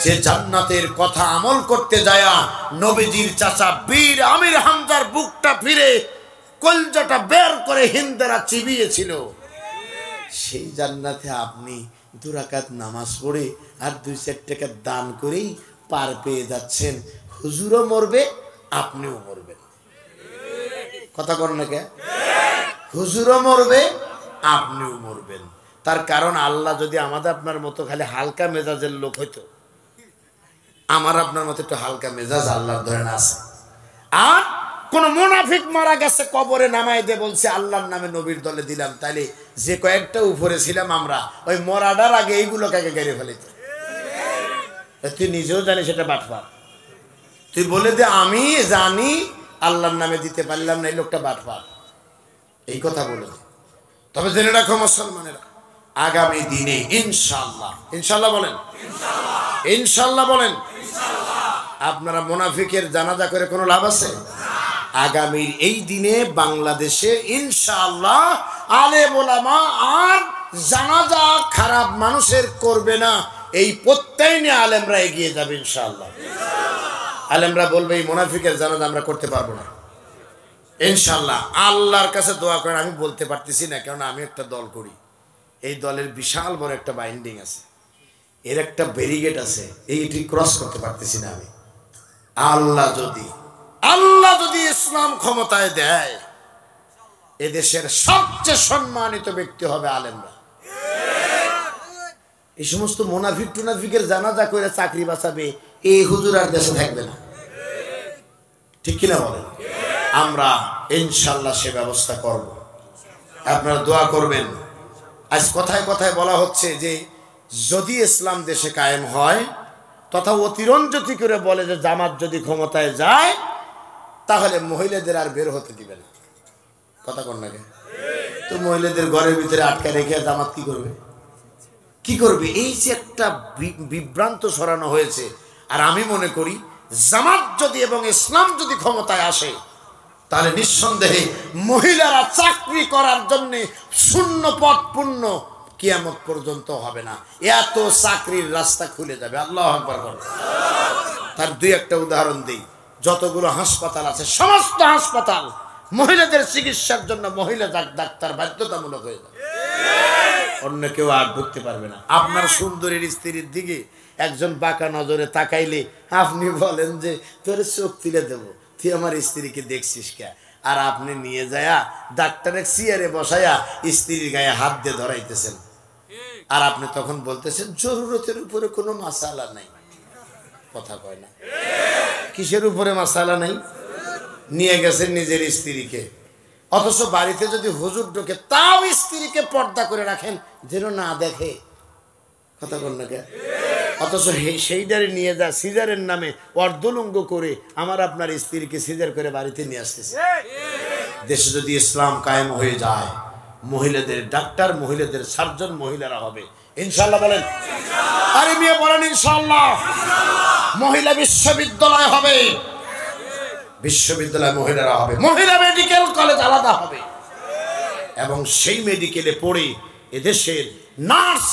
যে জান্নাতের কথা আমল করতে যায়া নবীজির চাচা বীর আমির হামজার বুকটা ফিরে কলজাটা বের করে হিন্দেরা চিবিয়েছিল, সেই জান্নাতে আপনি 2 রাকাত নামাজ পড়ে আর 2-4 টাকা দান করেই পার পেয়ে যাচ্ছেন। হুজুরও মরবে, আপনিও মরবেন। কথা কর না কে? হুজুরও মরবে, আপনিও মরবেন। তার কারণ আল্লাহ যদি আমাদের আপনার মতো খালি হালকা মেজাজের লোক হইতো, আমার আপনার মতো একটু হালকা মেজাজ আল্লাহর ধরে না আছে, আর কোন মুনাফিক মারা গেছে কবরে নামাই দে বলছে আল্লাহর নামে নবীর দলে দিলাম, তাইলে যে কয়েকটা উপরে ছিলাম আমরা, ওই মরাডার আগে এইগুলো কাকে গেড়ে ফেলিত। তুই নিজেও জানিস সেটা বাটপার। তুই বলে দে আমি জানি আল্লাহর নামে দিতে পারলাম না, এই লোকটা বাটপার, এই কথা বলে। তবে জেনে রাখো মুসলমানেরা, আগামী দিনে ইনশাআল্লাহ, ইনশাআল্লাহ বলেন, ইনশাআল্লাহ বলেন, আপনারা মুনাফিকের জানাজা করে কোনো লাভ আছে? আগামীর এই দিনে বাংলাদেশে ইনশাআল্লাহ আলেম ওলামা আর জানাজা খারাপ মানুষের করবে না, এই প্রত্যয় নিয়ে আলেমরা এগিয়ে যাবে ইনশাআল্লাহ। আলেমরা বলবে এই মুনাফিকের জানাজা আমরা করতে পারবো না ইনশাআল্লাহ। আল্লাহর কাছে দোয়া করেন। আমি বলতে পারতেছি না, কারণ আমি একটা দল করি, এই দলের বিশাল বড় একটা বাইন্ডিং আছে, এর একটা ব্যারিকেড আছে, এইটি ক্রস করতে পারতেছি না আমি। আল্লাহ যদি ইসলাম ক্ষমতায় দেয়, এদেশের সবচেয়ে সম্মানিত ব্যক্তি হবে আলেমরা। এই সমস্ত মুনাফিক টুনাফিকের জানাজা করে চাকরি বাঁচাবে এই হুজুর আর দেশে থাকবে না, ঠিক কিনা বলেন? আমরা ইনশাআল্লাহ সে ব্যবস্থা করব, আপনারা দোয়া করবেন। আজ কথায় কথায় বলা হচ্ছে যে যদি ইসলাম দেশে কায়েম হয়, তথা অতিরঞ্জিত করে বলে যে জামাত যদি ক্ষমতায় যায় তাহলে মহিলাদের আর বের হতে দিবে না। কথা কন না? তো মহিলাদের ঘরের ভিতরে আটকে রেখে জামাত কি করবে? এই যে একটা বিভ্রান্ত ছড়ানো হয়েছে। আর আমি মনে করি জামাত যদি এবং ইসলাম যদি ক্ষমতায় আসে, তাহলে নিঃসন্দেহে মহিলারা চাকরি করার জন্য শূন্য পদ পূর্ণ কিয়ামত পর্যন্ত হবে না, এত চাকরির রাস্তা খুলে যাবে। আল্লাহু আকবার করুন। তার দুই একটা উদাহরণ দিই। যতগুলো হাসপাতাল আছে, সমস্ত হাসপাতাল মহিলাদের চিকিৎসার জন্য মহিলা ডাক্তার বাধ্যতামূলক হয়ে যাবে, অন্য কেউ আর ঢুকতে পারবে না। আপনার সুন্দরীর স্ত্রীর দিকে একজন বাঁকা নজরে তাকাইলে আপনি বলেন যে তোর চোখ তুলে দেবো, তুই আমার স্ত্রীকে দেখছিস কে? আর আপনি নিয়ে যায়া ডাক্তারের চেয়ারে বসায়া স্ত্রীর গায়ে হাত দিয়ে ধরাইতেছেন, আর আপনি তখন বলতেছেন জরুরতের উপরে কোনো মাসালা নাই। কথা কয় না? কিসের উপরে মাসালা নাই? নিয়ে গেছেন নিজের স্ত্রীকে, অথচ বাড়িতে যদি হুজুর ঢোকে তাও স্ত্রীকে পর্দা করে রাখেন যেন না দেখে। কথা বল না কে? অথচ সেইটারে নিয়ে যা সিজারের নামে অর্ধলুঙ্গ করে আমার আপনার স্ত্রীকে সিজার করে বাড়িতে নিয়ে আসতেছে। দেশে যদি ইসলাম কায়েম হয়ে যায়, মহিলাদের ডাক্তার, মহিলাদের সার্জন মহিলারা হবে ইনশাআল্লাহ। বলেন আরে মিয়া বলেন ইনশাআল্লাহ। মহিলা বিশ্ববিদ্যালয় হবে, বিশ্ববিদ্যালয় মহিলারা হবে, মহিলা মেডিকেল কলেজ আলাদা হবে, এবং সেই মেডিকেলে পড়ে এদেশের নার্স,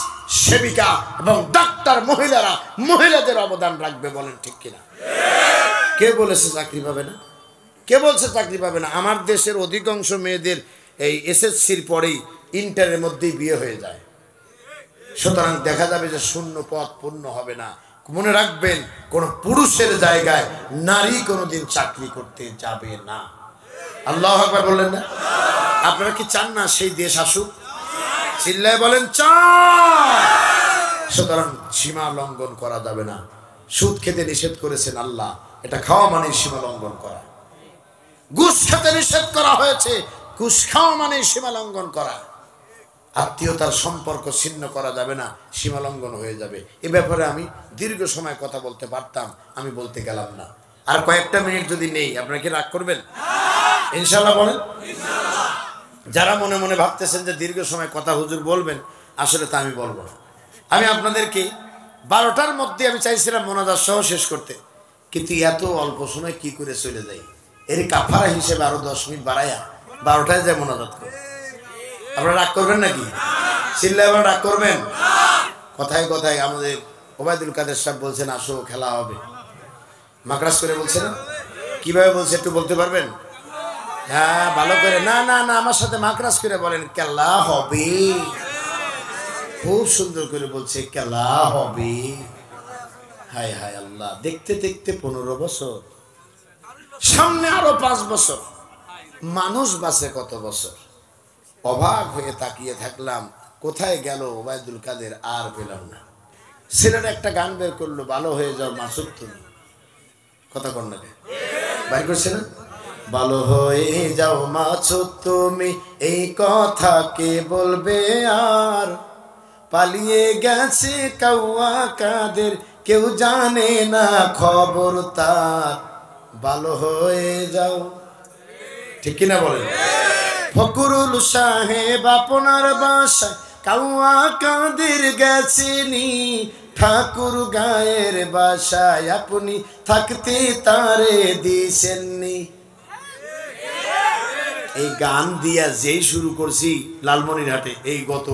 সেবিকা এবং ডাক্তার মহিলারা মহিলাদের অবদান রাখবে। বলেন ঠিক কিনা? কে বলেছে চাকরি পাবে না? কে বলছে চাকরি পাবে না? আমার দেশের অধিকাংশ মেয়েদের এই এসএসসির পরেই ইন্টারের মধ্যেই বিয়ে হয়ে যায়। সুতরাং দেখা যাবে যে শূন্য পদ পূর্ণ হবে না। মনে রাখবেন, কোন পুরুষের জায়গায় নারী কোনোদিন চাকরি করতে যাবে না। আল্লাহু আকবার বললেন না? আপনারা কি চান না সেই দেশ আসুক? চিল্লায় বলেন চান। সুতরাং সীমা লঙ্ঘন করা যাবে না। সুদ খেতে নিষেধ করেছেন আল্লাহ, এটা খাওয়া মানে সীমা লঙ্ঘন করা। ঘুষ খেতে নিষেধ করা হয়েছে, ঘুষ খাওয়া মানে সীমা লঙ্ঘন করা। আত্মীয়তার সম্পর্ক ছিন্ন করা যাবে না, সীমা লঙ্ঘন হয়ে যাবে। এ ব্যাপারে আমি দীর্ঘ সময় কথা বলতে পারতাম, আমি বলতে গেলাম না। আর কয়েকটা মিনিট যদি নেই, আপনারা কি রাগ করবেন? ইনশাআল্লাহ বলেন। যারা মনে মনে ভাবতেছেন যে দীর্ঘ সময় কথা হুজুর বলবেন, আসলে তা আমি বলবো না। আমি আপনাদেরকে 12টার মধ্যে আমি চাইছিলাম মোনাজাত সহ শেষ করতে, কিন্তু এত অল্প সময় কি করে চলে যাই। এর কাফারা হিসেবে আরো 10 মিনিট বাড়াইয়া 12টায় যায় মোনাজাত করে। আপনারা রাগ করবেন নাকি? চিল্লায় আবার রাগ করবেন? কথায় কথায় আমাদের ওবায়দুল কাদের সাহেব বলছেন আসো খেলা হবে, মাকড়াস করে বলছে না? কিভাবে বলছে একটু বলতে পারবেন? হ্যাঁ ভালো করে। না না না, আমার সাথে মাকড়াস করে বলেন খেলা হবে। খুব সুন্দর করে বলছে খেলা হবে। হায় হায় আল্লাহ, দেখতে দেখতে 15 বছর, সামনে আরো 5 বছর, মানুষ বাঁচে কত বছর। অবাক হয়ে তাকিয়ে থাকলাম, কোথায় গেল ওবায়দুল কাদের, আর পেলাম না। ছেলেরা একটা গান বের করলো, ভালো হয়ে যাও মাসুদ তুমি। কথা কন না, বাইর করছে না? ভালো হয়ে যাও মাসুদ তুমি, এই কথা কে বলবে আর? পালিয়ে গেছে কাউয়া কাদের, কেউ জানে না খবর তার। ভালো হয়ে যাও, ঠিক কিনা বলেন? ফকরুল সাহেব আপনার বাসায় কাউয়া কাদের গেছেনি, ঠাকুর গায়ের বাসায় আপনি থাকতে তারে দিছেননি। এই গান দিয়া যেই শুরু করছি লালমনিরহাটে এই গত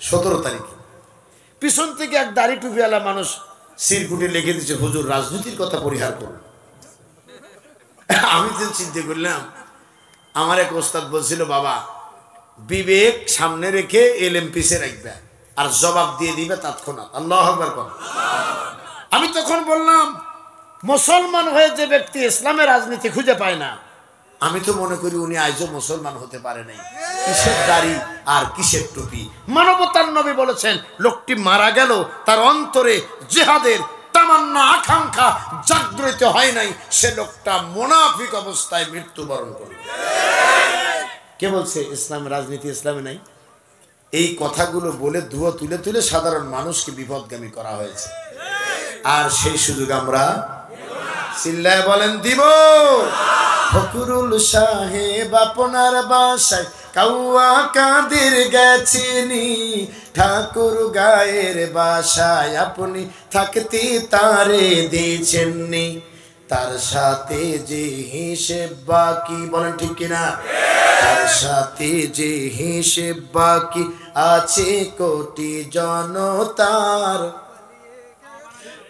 17 তারিখে, পিছন থেকে এক দাড়ি টুপিওয়ালা মানুষ সিরকুটে লিখে দিচ্ছে হুজুর রাজনীতির কথা পরিহার করুন। আমি তো চিন্তা করলাম, আমার এক ওস্তাদ বলছিল, বাবা বিবেক সামনে রেখে এলেম পিছে রাখবে আর জবাব দিয়ে দিবে তৎক্ষণাৎ। আল্লাহু আকবার কোন। আমি তখন বললাম, মুসলমান হয়ে যে ব্যক্তি ইসলামের রাজনীতি খুঁজে পায় না, আমি তো মনে করি উনি আজও মুসলমান হতে পারে নাই। কিসের দাড়ি আর কিসের টুপি? মানবতার নবী বলেছেন, লোকটি মারা গেল, তার অন্তরে জিহাদের তামান্না আকাঙ্ক্ষা জাগ্রত হয় নাই, সে লোকটা মুনাফিক অবস্থায় মৃত্যুবরণ করবে। কে বলছে ইসলামের রাজনীতি ইসলামে নাই? এই কথাগুলো বলে ধুয়ো তুলে তুলে সাধারণ মানুষকে বিপদগামী করা হয়েছে। আর সেই সুযোগ আমরা চিল্লায় বলেন দিব? ফকরুল সাহেব আপনার বাসায় কাউয়া কাদের গেছেনি, ঠাকুর গায়ের বাসায় আপনি থাকতে তারে দিয়েছেননি, তার সাথে যে হিসেব বাকি, বলেন ঠিক কিনা? তার সাথে যে হিসেব বাকি আছে কোটি জনতার,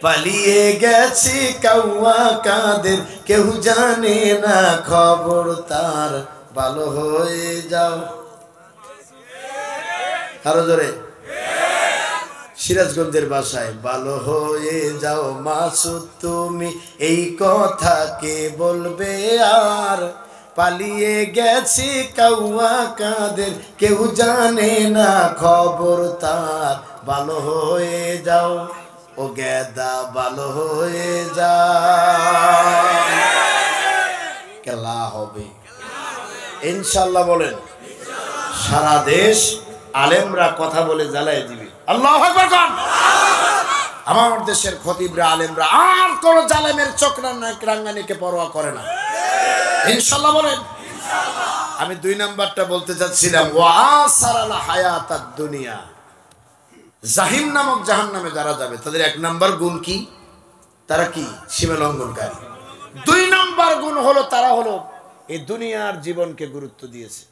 পালিয়ে গেছে কাউয়া কাদের, কেউ জানে না খবর তার, ভালো হয়ে যাও। আরো জোরে। সিরাজগঞ্জের ভাষায়, ভালো হয়ে যাও মাসুদ তুমি, এই কথা কে বলবে আর, পালিয়ে গেছে কাউয়া কাদের, কেউ জানে না খবর তার, ভালো হয়ে যাও ও গেদা, ভালো হয়ে যা। খেলা হবে ইনশাআল্লাহ, বলেন। সারা দেশ আলেমরা কথা বলে জ্বালায় দিবে। আল্লাহু আকবার কোন। আমার দেশের খতিবরা আলেমরা আর কোন জালেমের চোখ রাঙ্গানিকে পরোয়া করে না, ইনশাআল্লাহ বলেন। আমি 2 নাম্বারটা বলতে চাচ্ছিলাম, ওয়া আসারাল হায়াতাদ দুনিয়া, জাহিম নামক জাহান্নামে যারা যাবে তাদের 1 নাম্বার গুণ কি? তারা কি? সীমা লঙ্ঘনকারী। 2 নাম্বার গুণ হলো তারা হলো এই দুনিয়ার জীবনকে গুরুত্ব দিয়েছে।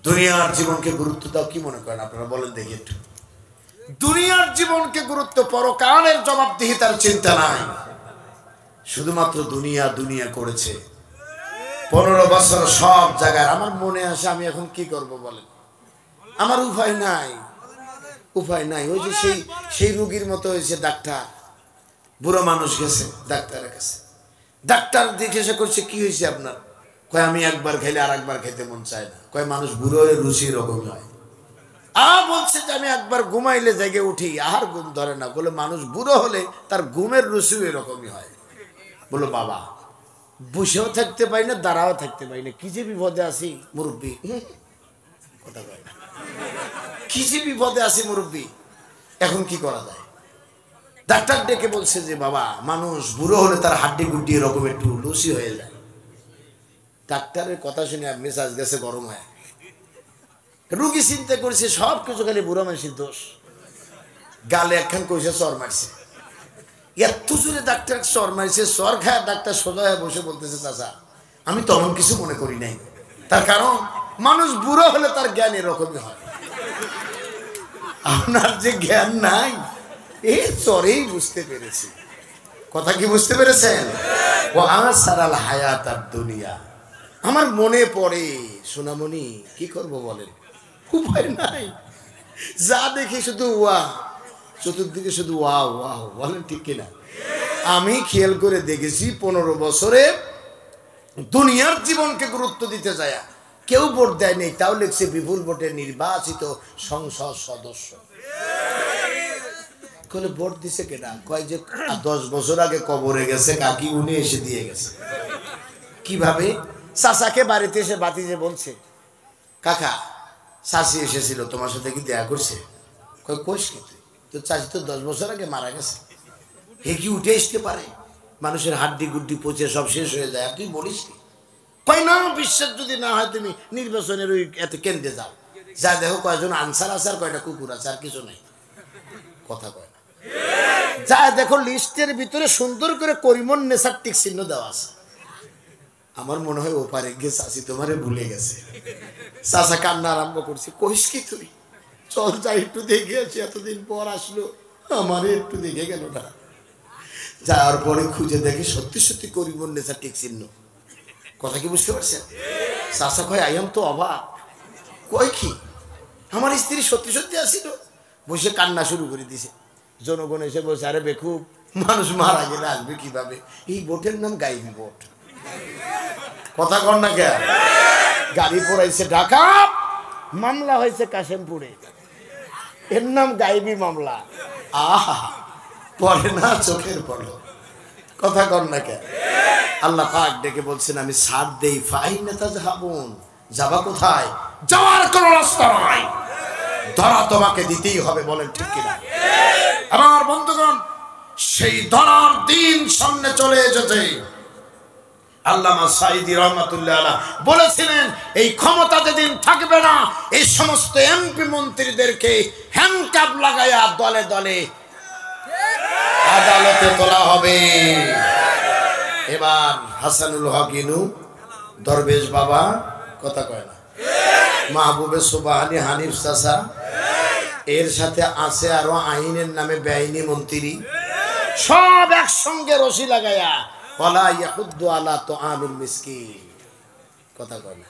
দুনিয়ার জীবনকে গুরুত্ব দাও, কি মনে করেন আপনারা বলেন দেখি একটু? দুনিয়ার জীবনকে গুরুত্ব, পরকালের জবাবদিহিতার চিন্তা নাই, শুধুমাত্র দুনিয়া দুনিয়া করেছে। 15 বছর সব জায়গায়। আমার মনে আসে, আমি এখন কি করব বলেন? আমার উপায় নাই, উপায় নাই। ওই যে সেই রোগীর মতো হয়েছে, ডাক্তার, বুড়ো মানুষ গেছে ডাক্তারের কাছে, ডাক্তার জিজ্ঞাসা করছে কি হয়েছে আপনার? কয় আমি একবার খেলে আর একবার খেতে মন চায় না। কয় মানুষ বুড়ো হলে রুচি এরকম হয়। বলছে যে আমি একবার ঘুমাইলে জেগে উঠি, আর ঘুম ধরে না। বলে মানুষ বুড়ো হলে তার ঘুমের রুচিও এরকমই হয়। বলো বাবা, বসেও থাকতে পারি না, দাঁড়াও থাকতে পারি না, কি যে বিপদে আছি মুরব্বী। কথা কয় না, কি যে বিপদে আছি মুরব্বী, এখন কি করা যায়? ডাক্তার ডেকে বলছে যে বাবা, মানুষ বুড়ো হলে তার হাড্ডি গুড্ডি এরকম একটু লুচি হয়ে যায়। ডাক্তারের কথা শুনে মেজাজ গেছে গরম হয়। রুগী চিন্তা করছে সব কিছু খালি বুড়ো মানুষের দোষ, গালে একখান কইছে চর মারছে। এত জোরে ডাক্তার চর মারছে, চর খায় ডাক্তার সোজা হয়ে বসে বলতেছে, চাচা আমি তেমন কিছু মনে করি নাই। তার কারণ মানুষ বুড়ো হলে তার জ্ঞান এরকমই হয়। আপনার যে জ্ঞান নাই, এই চরেই বুঝতে পেরেছি। কথা কি বুঝতে পেরেছেন? ও আসারাল হায়াতাদ দুনিয়া। আমার মনে পড়ে, সোনামণি কি করব বলেন, উপায় নাই, যা দেখি শুধু ওয়া, চতুর্দিকে শুধু ওয়া ওয়া, বলেন ঠিক কিনা? আমি খেয়াল করে দেখেছি 15 বছরে দুনিয়ার জীবনকে গুরুত্ব দিতে যায় কেউ ভোট দেয় নেই, তাও লিখছে বিপুল ভোটে নির্বাচিত সংসদ সদস্য। কলে ভোট দিছে কেনা? কয় যে 10 বছর আগে কবরে গেছে কাকি, উনি এসে দিয়ে গেছে। কিভাবে? চাচাকে বাড়িতে এসে বাতিজে বলছে, কাকা চাচি এসেছিল, তোমার সাথে কি দেখা করছে? কয় কোষ কি তুই, তো চাচি তো 10 বছর আগে মারা গেছে। হে কি উঠে আসতে পারে? মানুষের হাড্ডি গুড্ডি পচে সব শেষ হয়ে যায়, আর তুই বলিস কি? কয় না, বিশ্বাস যদি না হয় তুমি নির্বাচনের ওই এত কেন্দ্রে যাও, যা দেখো কয়জন আনসার আছে আর কয়টা কুকুর আছে, আর কিছু নাই। কথা কয় না, যা দেখো লিস্টের ভিতরে সুন্দর করে করিমন নেশার টিক চিহ্ন দেওয়া আছে। আমার মনে হয় ওপারে গিয়ে চাচি তোমারে ভুলে গেছে। চাচা কান্না আরম্ভ করছে, কইস কি তুই, চল যাই একটু দেখে আসি, এতদিন পর আসলো, আমারে একটু দেখে গেল না। যাওয়ার পরে খুঁজে দেখি সত্যি সত্যি করিমুন্নেছা টিক চিহ্ন। কথা কি বুঝতে পারছেন? চাচা কয় আইয়াম তো অবাক, কয় কি আমার স্ত্রী সত্যি সত্যি আসিল, বসে কান্না শুরু করে দিছে। জনগণ এসে বলছে আরে বেকুব, মানুষ মারা গেলে আসবে কিভাবে? এই বোটের নাম গাইবি বোট। কথা কর না কে? গাড়ি পড়াইছে ঢাকা, মামলা হয়েছে কাশেমপুরে, এর নাম গাইবি মামলা। আহা পরে না চোখের পড়লো। কথা কর না কে? আল্লাহ পাক ডেকে বলছেন আমি সাথ দেই, ফাইনা তাযহাবুন, যাবা কোথায়? যাওয়ার কোনো রাস্তা নাই, ধরা তোমাকে দিতেই হবে। বলেন ঠিক কিনা? আমার বন্ধুগণ, সেই ধরার দিন সামনে চলে এসেছে। আল্লামা সাঈদী রহমাতুল্লাহ আলাইহি বলেছিলেন এই ক্ষমতা যেদিন থাকবে না, এই সমস্ত এমপি মন্ত্রীদেরকে হ্যান্ডকাপ লাগায়া দলে দলে আদালতে তোলা হবে। এবার হাসানুল হক ইনু, দরবেশ বাবা, কথা কয় না, মাহবুবে সুবহানী হানিফ চাচা, এর সাথে আছে আরো আইনের নামে বেআইনি মন্ত্রী, সব একসঙ্গে রশি লাগায়া ওয়ালা ইয়াহুদ্দু আলা তুআমিল মিসকিন। কথা কয় না?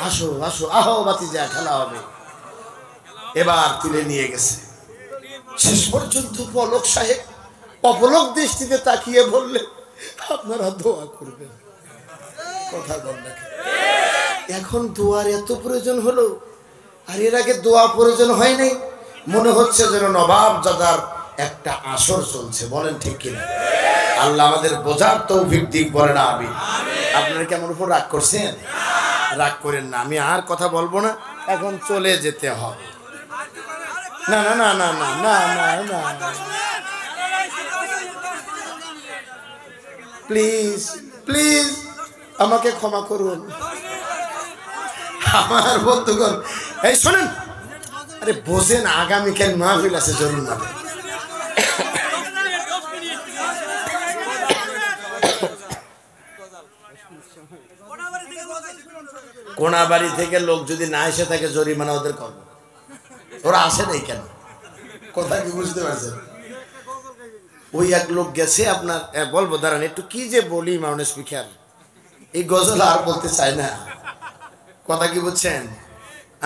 আসো আসো, আহো বাতিজা, খেলা হবে। এবার তুলে নিয়ে গেছে। শেষ পর্যন্ত পলক সাহেব অপলক দৃষ্টিতে তাকিয়ে বললেন আপনারা দোয়া করবেন। কথা বল না, এখন দোয়ার এত প্রয়োজন হলো, আর এর আগে দোয়া প্রয়োজন হয় নাই। মনে হচ্ছে যেন নবাব জাদার একটা আসর চলছে। বলেন ঠিক কিনা? আল্লাহ আমাদের বোঝার তৌফিক দিক। বলেন আমিন। আপনারা কেমন উপর রাগ করছেন? রাগ করেন না, আমি আর কথা বলবো না, এখন চলে যেতে হবে। না না না না না না না না, প্লিজ প্লিজ আমাকে ক্ষমা করুন। আমার বন্ধুগণ এই শোনেন, আরে বোঝেন আগামীকাল মাহফিল আছে জরুর নামে। কোনাবাড়ি থেকে লোক যদি না এসে থাকে জরিমানা ওদের করবো। ওরা আসে নাই কেন? কথা কি বুঝতে পারছেন? ওই এক লোক গেছে আপনার, বলবো দাঁড়ান একটু, কি যে বলি মাউনেস স্পিকার, এই গজল আর বলতে চাই না। কথা কি বুঝছেন?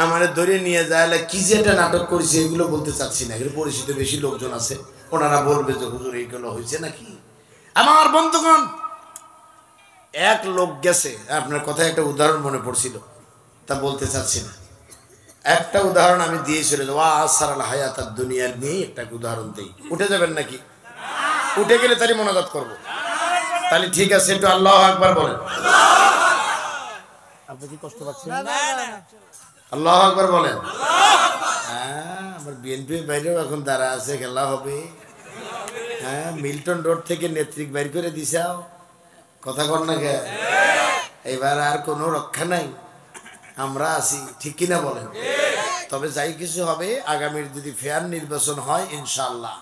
আমার ধরে নিয়ে যায় কি যে একটা নাটক করেছে এগুলো বলতে চাচ্ছি না, এগুলো পরিচিত বেশি লোকজন আছে, ওনারা বলবে যে হুজুর এইগুলো হয়েছে নাকি। আমার বন্ধুগণ, এক লোক গেছে, আপনার কথায় একটা উদাহরণ মনে পড়ছিল, তা বলতে চাচ্ছি না। একটা উদাহরণ আমি দিয়েছিল, ওয়াসারাল হায়াতাদ দুনিয়ার নিয়ে একটা উদাহরণ দেই। উঠে যাবেন নাকি? উঠে গেলে তারই মোনাজাত করবো। তাহলে ঠিক আছে, একটু আল্লাহু আকবার বলেন। আপনি কি কষ্ট পাচ্ছেন? আল্লাহু আকবার বলেন। হ্যাঁ, আমার বিএনপির বাইরেও এখন দাঁড়া আছে, খেলা হবে। হ্যাঁ, মিল্টন রোড থেকে নেত্রিক বাইর করে দিছাও। কথা কর না কে? এবার আর কোনো রক্ষা নাই, আমরা আছি, ঠিক কিনা বলেন? তবে যাই কিছু হবে, আগামীর যদি ফেয়ার নির্বাচন হয় ইনশাআল্লাহ,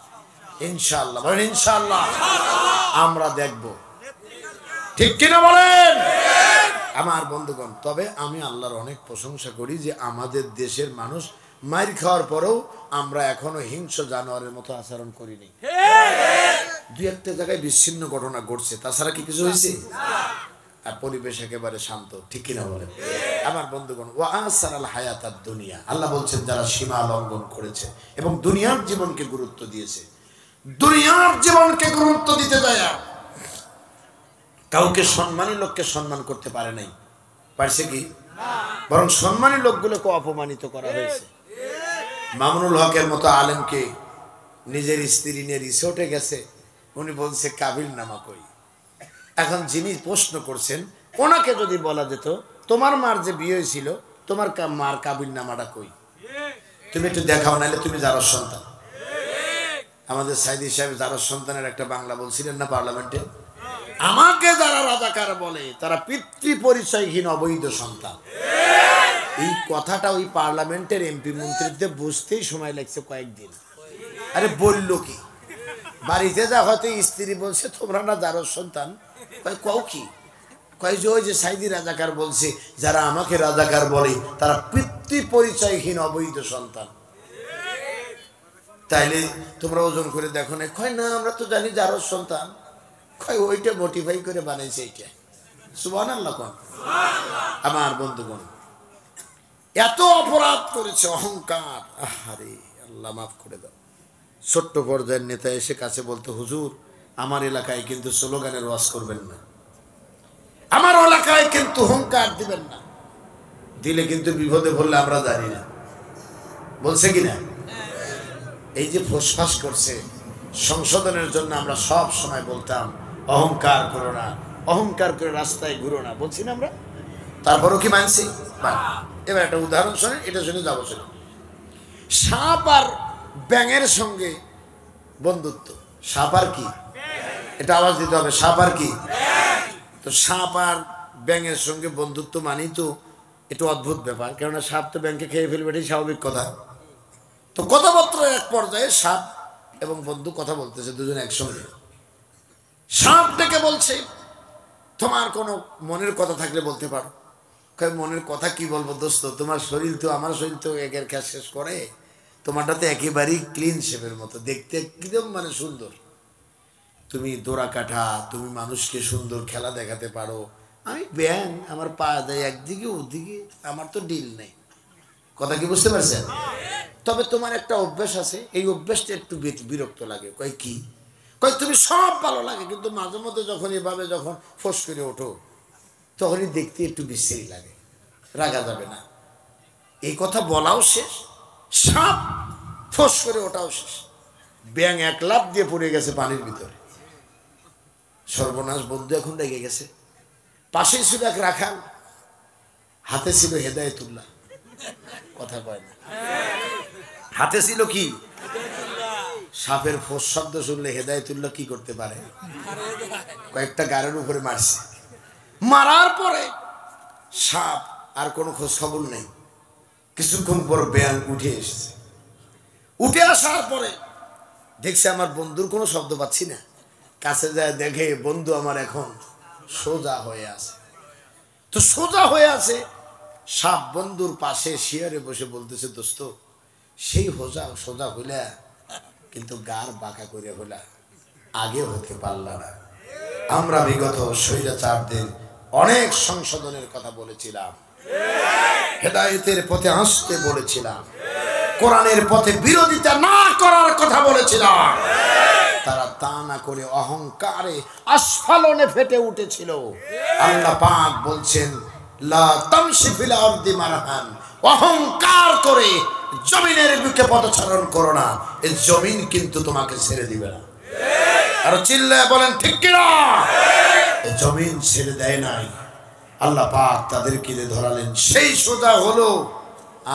ইনশাআল্লাহ বলেন, ইনশাআল্লাহ আমরা দেখব, ঠিক কিনা বলেন? আমার বন্ধুগণ, তবে আমি আল্লাহর অনেক প্রশংসা করি যে আমাদের দেশের মানুষ মাইর খাওয়ার পরেও আমরা এখনো হিংস্র জানোয়ারের মতো আচরণ করিনি। দুই একটা জায়গায় বিচ্ছিন্ন ঘটনা ঘটছে, তাছাড়া কি কিছু হয়েছে? আর পরিবেশ একেবারে শান্ত, ঠিক কিনা বলেন? আমার বন্ধুগণ, ওয়াসারাল হায়াতাদ দুনিয়া, আল্লাহ বলছেন যারা সীমা লঙ্ঘন করেছে এবং দুনিয়ার জীবনকে গুরুত্ব দিয়েছে, দুনিয়ার জীবনকে গুরুত্ব দিতে যায় কাউকে সম্মানী লোককে সম্মান করতে পারে নাই, পারছে কি? বরং সম্মানী লোকগুলোকে অপমানিত করা হয়েছে। মামুনুল হকের মতো আলেমকে নিজের স্ত্রী নিয়ে রিসোর্টে গেছে, উনি বলছে কাবিল নামা কই। এখন যিনি প্রশ্ন করছেন ওনাকে যদি বলা যেত তোমার মার যে বিয়ে হয়েছিল তোমার মার কাবিল নামাটা কই, তুমি একটু দেখাও, নাহলে তুমি জারজ সন্তান। আমাদের সাইদি সাহেব জারজ সন্তানের একটা বাংলা বলছিলেন না পার্লামেন্টে, আমাকে যারা রাজাকার বলে তারা পিতৃ পরিচয়হীন অবৈধ সন্তান। এই কথাটা ওই পার্লামেন্টের এমপি মন্ত্রীদের বুঝতেই সময় লাগছে কয়েকদিন। আরে বলল কি, বাড়িতে যা হয়তো স্ত্রী বলছে তোমরা না জারজ সন্তান, কও কি? কয় যে ওই যে সাইদি রাজাকার বলছে যারা আমাকে রাজাকার বলে তারা পিতৃ পরিচয়হীন অবৈধ সন্তান। তাইলে তোমরা ওজন করে দেখো না? কয় না, আমরা তো জানি যারও সন্তান। কয় ওইটা মোটিফাই করে বানাইছে এইটা। সুবহানাল্লাহ কোন। আমার বন্ধুগণ, এত অপরাধ করেছে, অহংকার। আহারে আল্লাহ মাফ করে দাও। ছোট্ট পর্যায়ের নেতা এসে কাছে বলতো, হুজুর আমার এলাকায় কিন্তু স্লোগানের ওয়াজ করবেন না, আমার এলাকায় কিন্তু হুঙ্কার দিবেন না, দিলে কিন্তু বিপদে পড়লে আমরা জানি না। বলছে কিনা? এই যে ফোসফাস করছে, সংশোধনের জন্য আমরা সব সময় বলতাম অহংকার করো না, অহংকার করে রাস্তায় ঘুরো না, বলছি না আমরা? তারপরও কি মানছি? এবার একটা উদাহরণ শোনেন, এটা শুনে যাবো। শুনে, সাপ আর ব্যাঙের সঙ্গে বন্ধুত্ব। সাপ আর কি? এটা আওয়াজ দিতে হবে, সাপ আর কি? তো সাপ আর ব্যাঙের সঙ্গে বন্ধুত্ব মানেই তো একটু অদ্ভুত ব্যাপার, কেননা সাপ তো ব্যাঙকে খেয়ে ফেলবে, এটাই স্বাভাবিক কথা। তো কথাবার্তা এক পর্যায়ে সাপ এবং বন্ধু কথা বলতেছে দুজন একসঙ্গে। সাপ ডেকে বলছে, তোমার কোনো মনের কথা থাকলে বলতে পারো। মনের কথা কি বলবো দোস্ত, তোমার শরীর তো আমার শরীর তো একের কাজ শেষ করে, তোমারটা তো একেবারেই ক্লিন শেপের মতো, দেখতে একদম মানে সুন্দর, তুমি দোড়া কাঠা, তুমি মানুষকে সুন্দর খেলা দেখাতে পারো। আমি ব্যাং, আমার পা দেয় একদিকে ওদিকে, আমার তো ডিল নেই। কথা কি বুঝতে পারছেন? তবে তোমার একটা অভ্যাস আছে, এই অভ্যাসটা একটু বিরক্ত লাগে। কয় কি? কয় তুমি সব ভালো লাগে, কিন্তু মাঝে মধ্যে যখন এভাবে যখন ফোঁস করে ওঠো তখনই দেখতে একটু বিশ্রী লাগে, রাগা যাবে না। এই কথা বলাও শেষ, সাপ ফোঁস করে ওঠাও শেষ, ব্যাং এক লাফ দিয়ে পড়ে গেছে পানির ভিতরে। সর্বনাশ, বন্ধু এখন রেগে গেছে। পাশেই ছিল এক রাখাল, হাতে ছিল হেদায়েতুল্লাহ। কথা কয় না, হাতে ছিল কি? সাপের ফোঁস শব্দ শুনলে হেদায়েতুল্লাহ কি করতে পারে? কয়েকটা গাড়ির উপরে মারছে। মারার পরে সাপ আর কোনো খোঁজ খবর নেই। কিছুক্ষণ পর ব্যাং উঠে এসেছে। উঠে আসার পরে দেখছে আমার বন্ধুর কোনো শব্দ পাচ্ছি না। কাছে যায়, দেখে বন্ধু আমার এখন সোজা হয়ে আছে। তো সোজা হয়ে আছে, সাপ বন্ধুর পাশে শিয়ারে বসে বলতেছে, দোস্ত সেই সোজা হইলা, কিন্তু গার বাঁকা করে হইলা, আগে হতে পারলা না। আমরা বিগত স্বৈরাচারদের অনেক সংশোধনের কথা বলেছিলাম, হেদায়েতের পথে আসতে বলেছিলাম, কোরআনের পথে বিরোধিতা না করার কথা বলেছিলাম। তারা তা না করে অহংকারে আস্ফালনে ফেটে উঠেছিল। আল্লাহ পাক বলছেন, লা তামশি ফিল আরদি মারহান, অহংকার করে জমিনের বুকে পদচারণ করো না, এই জমিন কিন্তু তোমাকে ছেড়ে দিবে না। আর চিল্লায় বলেন ঠিক কিনা? এই জমিন ছেড়ে দেয় নাই। আল্লাহ পাক তাদেরকে ধরালেন, সেই সোজা হলো,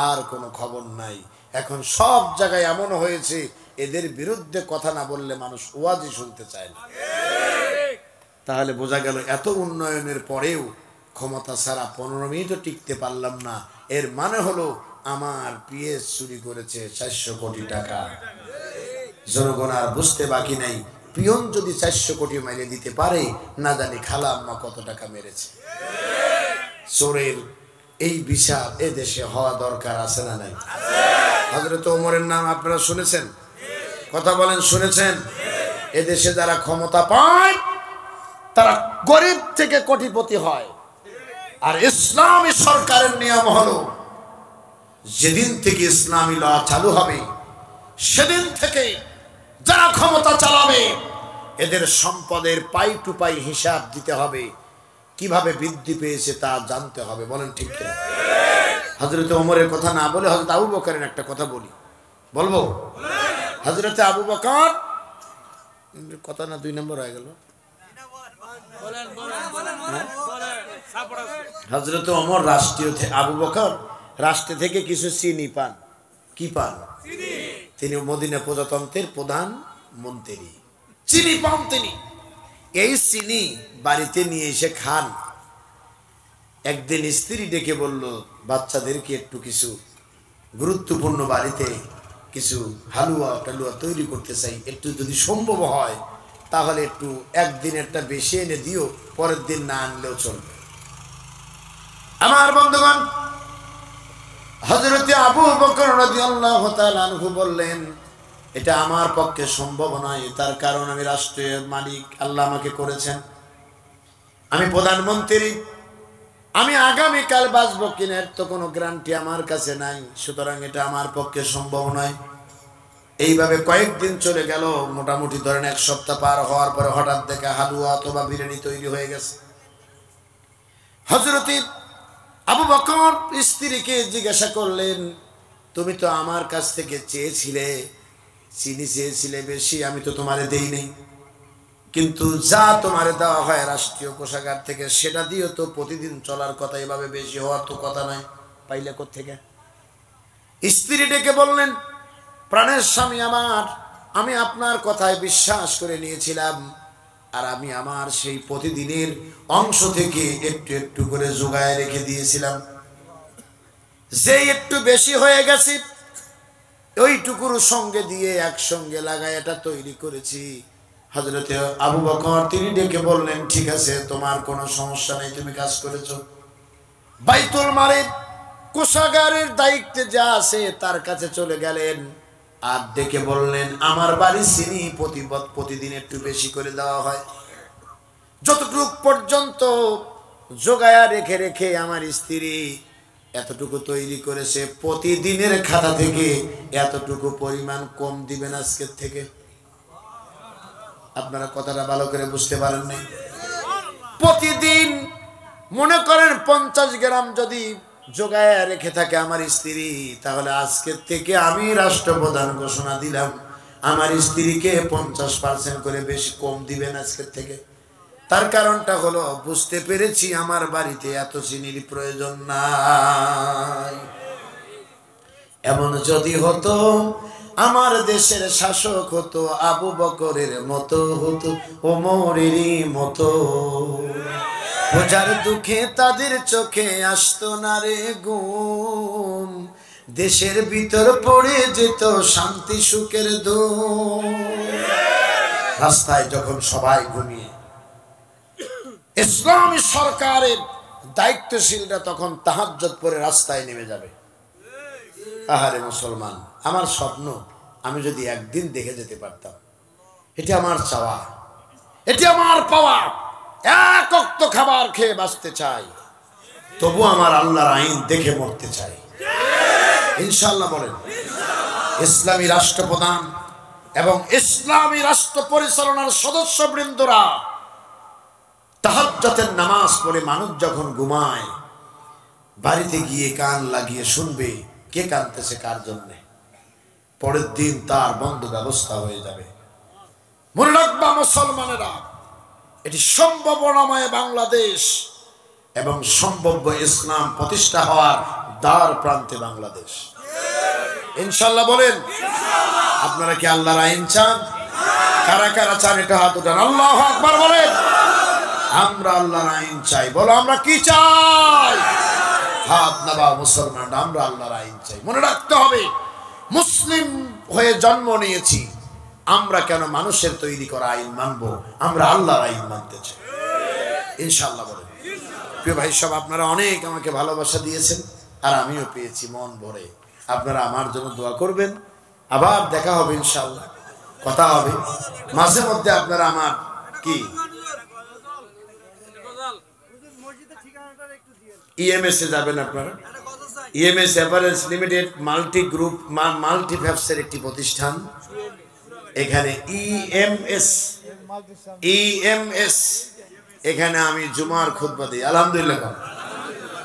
আর কোনো খবর নাই। এখন সব জায়গায় এমন হয়েছে, এদের বিরুদ্ধে কথা না বললে মানুষ ওয়াজই শুনতে চায় না। তাহলে বোঝা গেল, এত উন্নয়নের পরেও ক্ষমতা ছাড়া 15 মিনিটও টিকতে পারলাম না। এর মানে হলো আমার পিএস চুরি করেছে 400 কোটি টাকা। জনগণ আর বুঝতে বাকি নাই, পিয়ন যদি 400 কোটি মাইনে দিতে পারে, না জানি খালা আম্মা কত টাকা মেরেছে। চোরের এই বিচার এ দেশে হওয়া দরকার আছে না নাই? হযরত ওমরের নাম আপনারা শুনেছেন? কথা বলেন, শুনেছেন? এদেশে যারা ক্ষমতা পায় তারা গরিব থেকে কোটিপতি হয়। আর ইসলামী সরকারের নিয়ম হলো, যেদিন থেকে ইসলামী ল চালু হবে সেদিন থেকে যারা ক্ষমতা চালাবে এদের সম্পদের পাই টু পাই হিসাব দিতে হবে, কিভাবে বৃদ্ধি পেয়েছে তা জানতে হবে। বলেন ঠিক কিনা? হযরত ওমরের কথা না বলে হযরত আবু বকরের একটা কথা বলি, বলবো? হযরত আবু বকর, কথা না 2 নম্বর হয়ে গেল। হযরত ওমর রাষ্ট্রীয়, আবু বকর রাষ্ট্র থেকে কিছু চিনি পান। কি পান? তিনি মদিনা প্রজাতন্ত্রের প্রধান মন্ত্রী, চিনি পান তিনি। এই চিনি বাড়িতে নিয়ে এসে খান। একদিন স্ত্রী ডেকে বলল, বাচ্চাদেরকে একটু কিছু গুরুত্বপূর্ণ বাড়িতে কিছু হালুয়া টালুয়া তৈরি করতে চাই, একটু যদি সম্ভব হয় তাহলে একটু একদিন একটা বেশি এনে দিও, পরের দিন না আনলেও চলবে। আমার বন্ধুগণ, হযরত আবু বকর রাদিয়াল্লাহু তাআলা আনহু বললেন, এটা আমার পক্ষে সম্ভব নয়। তার কারণ আমি রাষ্ট্রের মালিক, আল্লাহ আমাকে করেছেন, আমি প্রধানমন্ত্রী, আমি আগামীকাল বাঁচবো কিনার তো কোনো গ্যারান্টি আমার কাছে নাই, সুতরাং এটা আমার পক্ষে সম্ভব নয়। এইভাবে কয়েকদিন চলে গেল, মোটামুটি ধরেন 1 সপ্তাহ পার হওয়ার পরে হঠাৎ দেখে হালুয়া অথবা বিরিয়ানি তৈরি হয়ে গেছে। হযরত আবু বকর স্ত্রীকে জিজ্ঞাসা করলেন, তুমি তো আমার কাছ থেকে চেয়েছিলে, চিনি চেয়েছিলে বেশি, আমি তো তোমারে দেই নাই, কিন্তু যা তোমারে দেওয়া হয় রাষ্ট্রীয় কোষাগার থেকে সেটা দিয়েও তো প্রতিদিন চলার কথা, এভাবে বেশি হওয়ার তো কথা নয়, পাইলে কোত্থেকে? স্ত্রী ডেকে বললেন, প্রাণের স্বামী আমার, আমি আপনার কথায় বিশ্বাস করে নিয়েছিলাম, আর আমি আমার সেই প্রতিদিনের অংশ থেকে একটু একটু করে জোগায় রেখে দিয়েছিলাম, যে একটু বেশি হয়ে গেছে ওইটুকুর সঙ্গে দিয়ে একসঙ্গে লাগায় এটা তৈরি করেছি। হযরত আবু বকর তিনি ডেকে বললেন, ঠিক আছে, তোমার কোনো সমস্যা নেই, তুমি কাজ করেছো। বাইতুল মালের কোষাগারের দায়িত্বে যা আছে তার কাছে চলে গেলেন, আর ডেকে বললেন, আমার বাড়ি চিনি প্রতিদিন একটু বেশি করে দেওয়া হয়, যতটুকু পর্যন্ত জোগায়া রেখে রেখে আমার স্ত্রী এতটুকু তৈরি করেছে, প্রতিদিনের খাতা থেকে এতটুকু পরিমাণ কম দিবেন আজকের থেকে। আপনারা কথাটা ভালো করে বুঝতে পারেন নাই? প্রতিদিন মনে করেন 50 গ্রাম যদি জোগায় রেখে থাকে আমার স্ত্রী, তাহলে আজকের থেকে আমি রাষ্ট্রপ্রধান ঘোষণা দিলাম, আমার স্ত্রীকে 50% করে বেশি কম দিবেন আজকের থেকে। তার কারণটা হলো, বুঝতে পেরেছি আমার বাড়িতে এত চিনির প্রয়োজন নাই। এমন যদি হতো আমার দেশের শাসক হতো আবু বকরের মতো, হতো ওমরেরই মতো, প্রজার দুঃখে তাদের চোখে আসতো না রে ঘুম, দেশের ভিতর পড়ে যেত শান্তি সুখের ধুম। রাস্তায় যখন সবাই ঘুমিয়ে, ইসলামী সরকারের দায়িত্বশীলরা তখন তাহাজ্জুদ পড়ে রাস্তায় নেমে যাবে। আহারে মুসলমান, আমার স্বপ্ন আমি যদি একদিন দেখে যেতে পারতাম, এটা আমার চাওয়া, এটা আমার পাওয়া। এক ওয়াক্ত খাবার খেয়ে বাঁচতে চাই, তবু আমার আল্লাহর আইন দেখে মরতে চাই, ইনশাআল্লাহ বলেন। ইসলামী রাষ্ট্রপ্রধান এবং ইসলামী রাষ্ট্র পরিচালনার সদস্যবৃন্দরা তাহাজ্জুদের নামাজ পড়ে মানুষ যখন ঘুমায়, বাড়িতে গিয়ে কান লাগিয়ে শুনবে কে কাঁদতেছে কার জন্যে, পরের দিন তার বন্ধ ব্যবস্থা হয়ে যাবে। মনে রাখবা মুসলমানেরা, এটি সম্ভাবনাময় বাংলাদেশ এবং সম্ভাব্য ইসলাম প্রতিষ্ঠা হওয়ার দ্বার প্রান্তে বাংলাদেশ, ইনশাআল্লাহ বলেন। আপনারা কি আল্লাহর আইন চান? কারা কারা চান এটা হাত উঠান, আল্লাহু আকবার বলেন। আমরা আল্লাহর আইন চাই, বলো আমরা কি চাই? হাত নামাও মুসলমান, আমরা আল্লাহর আইন চাই। মনে রাখতে হবে, মুসলিম হয়ে জন্ম নিয়েছি, আমরা কেন মানুষের তৈরি করা আইন মানবো? আমরা আল্লাহর আইন মানতে চাই, ইনশাআল্লাহ বলেন। প্রিয় ভাই সব, আপনারা অনেক আমাকে ভালোবাসা দিয়েছেন, আর আমিও পেয়েছি মন ভরে। আপনারা আমার জন্য দোয়া করবেন, আবার দেখা হবে ইনশাআল্লাহ, কথা হবে মাঝে মধ্যে। আপনারা আমার কি ইএমএস এ যাবেন, আপনারা EMS average limited multi group multi ফ্যাবসের একটি প্রতিষ্ঠান, এখানে ইএমএস এখানে আমি জুমার খুতবা দিই, আলহামদুলিল্লাহ।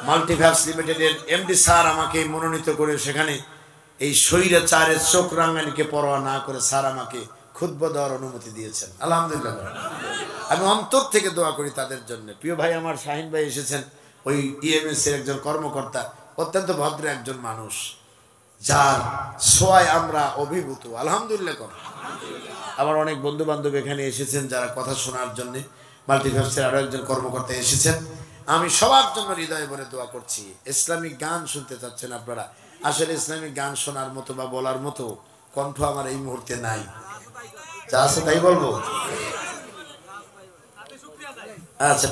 মাল্টি ফ্যাবস লিমিটেডের এমডি স্যার আমাকে মনোনীত করে সেখানে এই স্বৈরাচারের চোখ রাঙানিকে পরোয়া না করে স্যার আমাকে খুতবা দেওয়ার অনুমতি দিয়েছেন, আলহামদুলিল্লাহ। আমি অন্তর থেকে দোয়া করি তাদের জন্য। প্রিয় ভাই আমার শাহিন ভাই এসেছেন, ওই ইএমএস এর একজন কর্মকর্তা, অত্যন্ত ভদ্র একজন মানুষ, যার ছোঁয়ায় আমরা অভিভূত, আলহামদুলিল্লাহ। আমার অনেক বন্ধু বান্ধব এখানে এসেছেন যারা কথা শোনার জন্য। মাল্টিভার্সের আরো একজন কর্মকর্তা এসেছেন, আমি সবার জন্য হৃদয়ে ভরে দোয়া করছি। ইসলামিক গান শুনতে চাচ্ছেন আপনারা, আসলে ইসলামিক গান শোনার মতো বা বলার মতো কণ্ঠ আমার এই মুহূর্তে নাই, যা আছে তাই বলবো। আচ্ছা।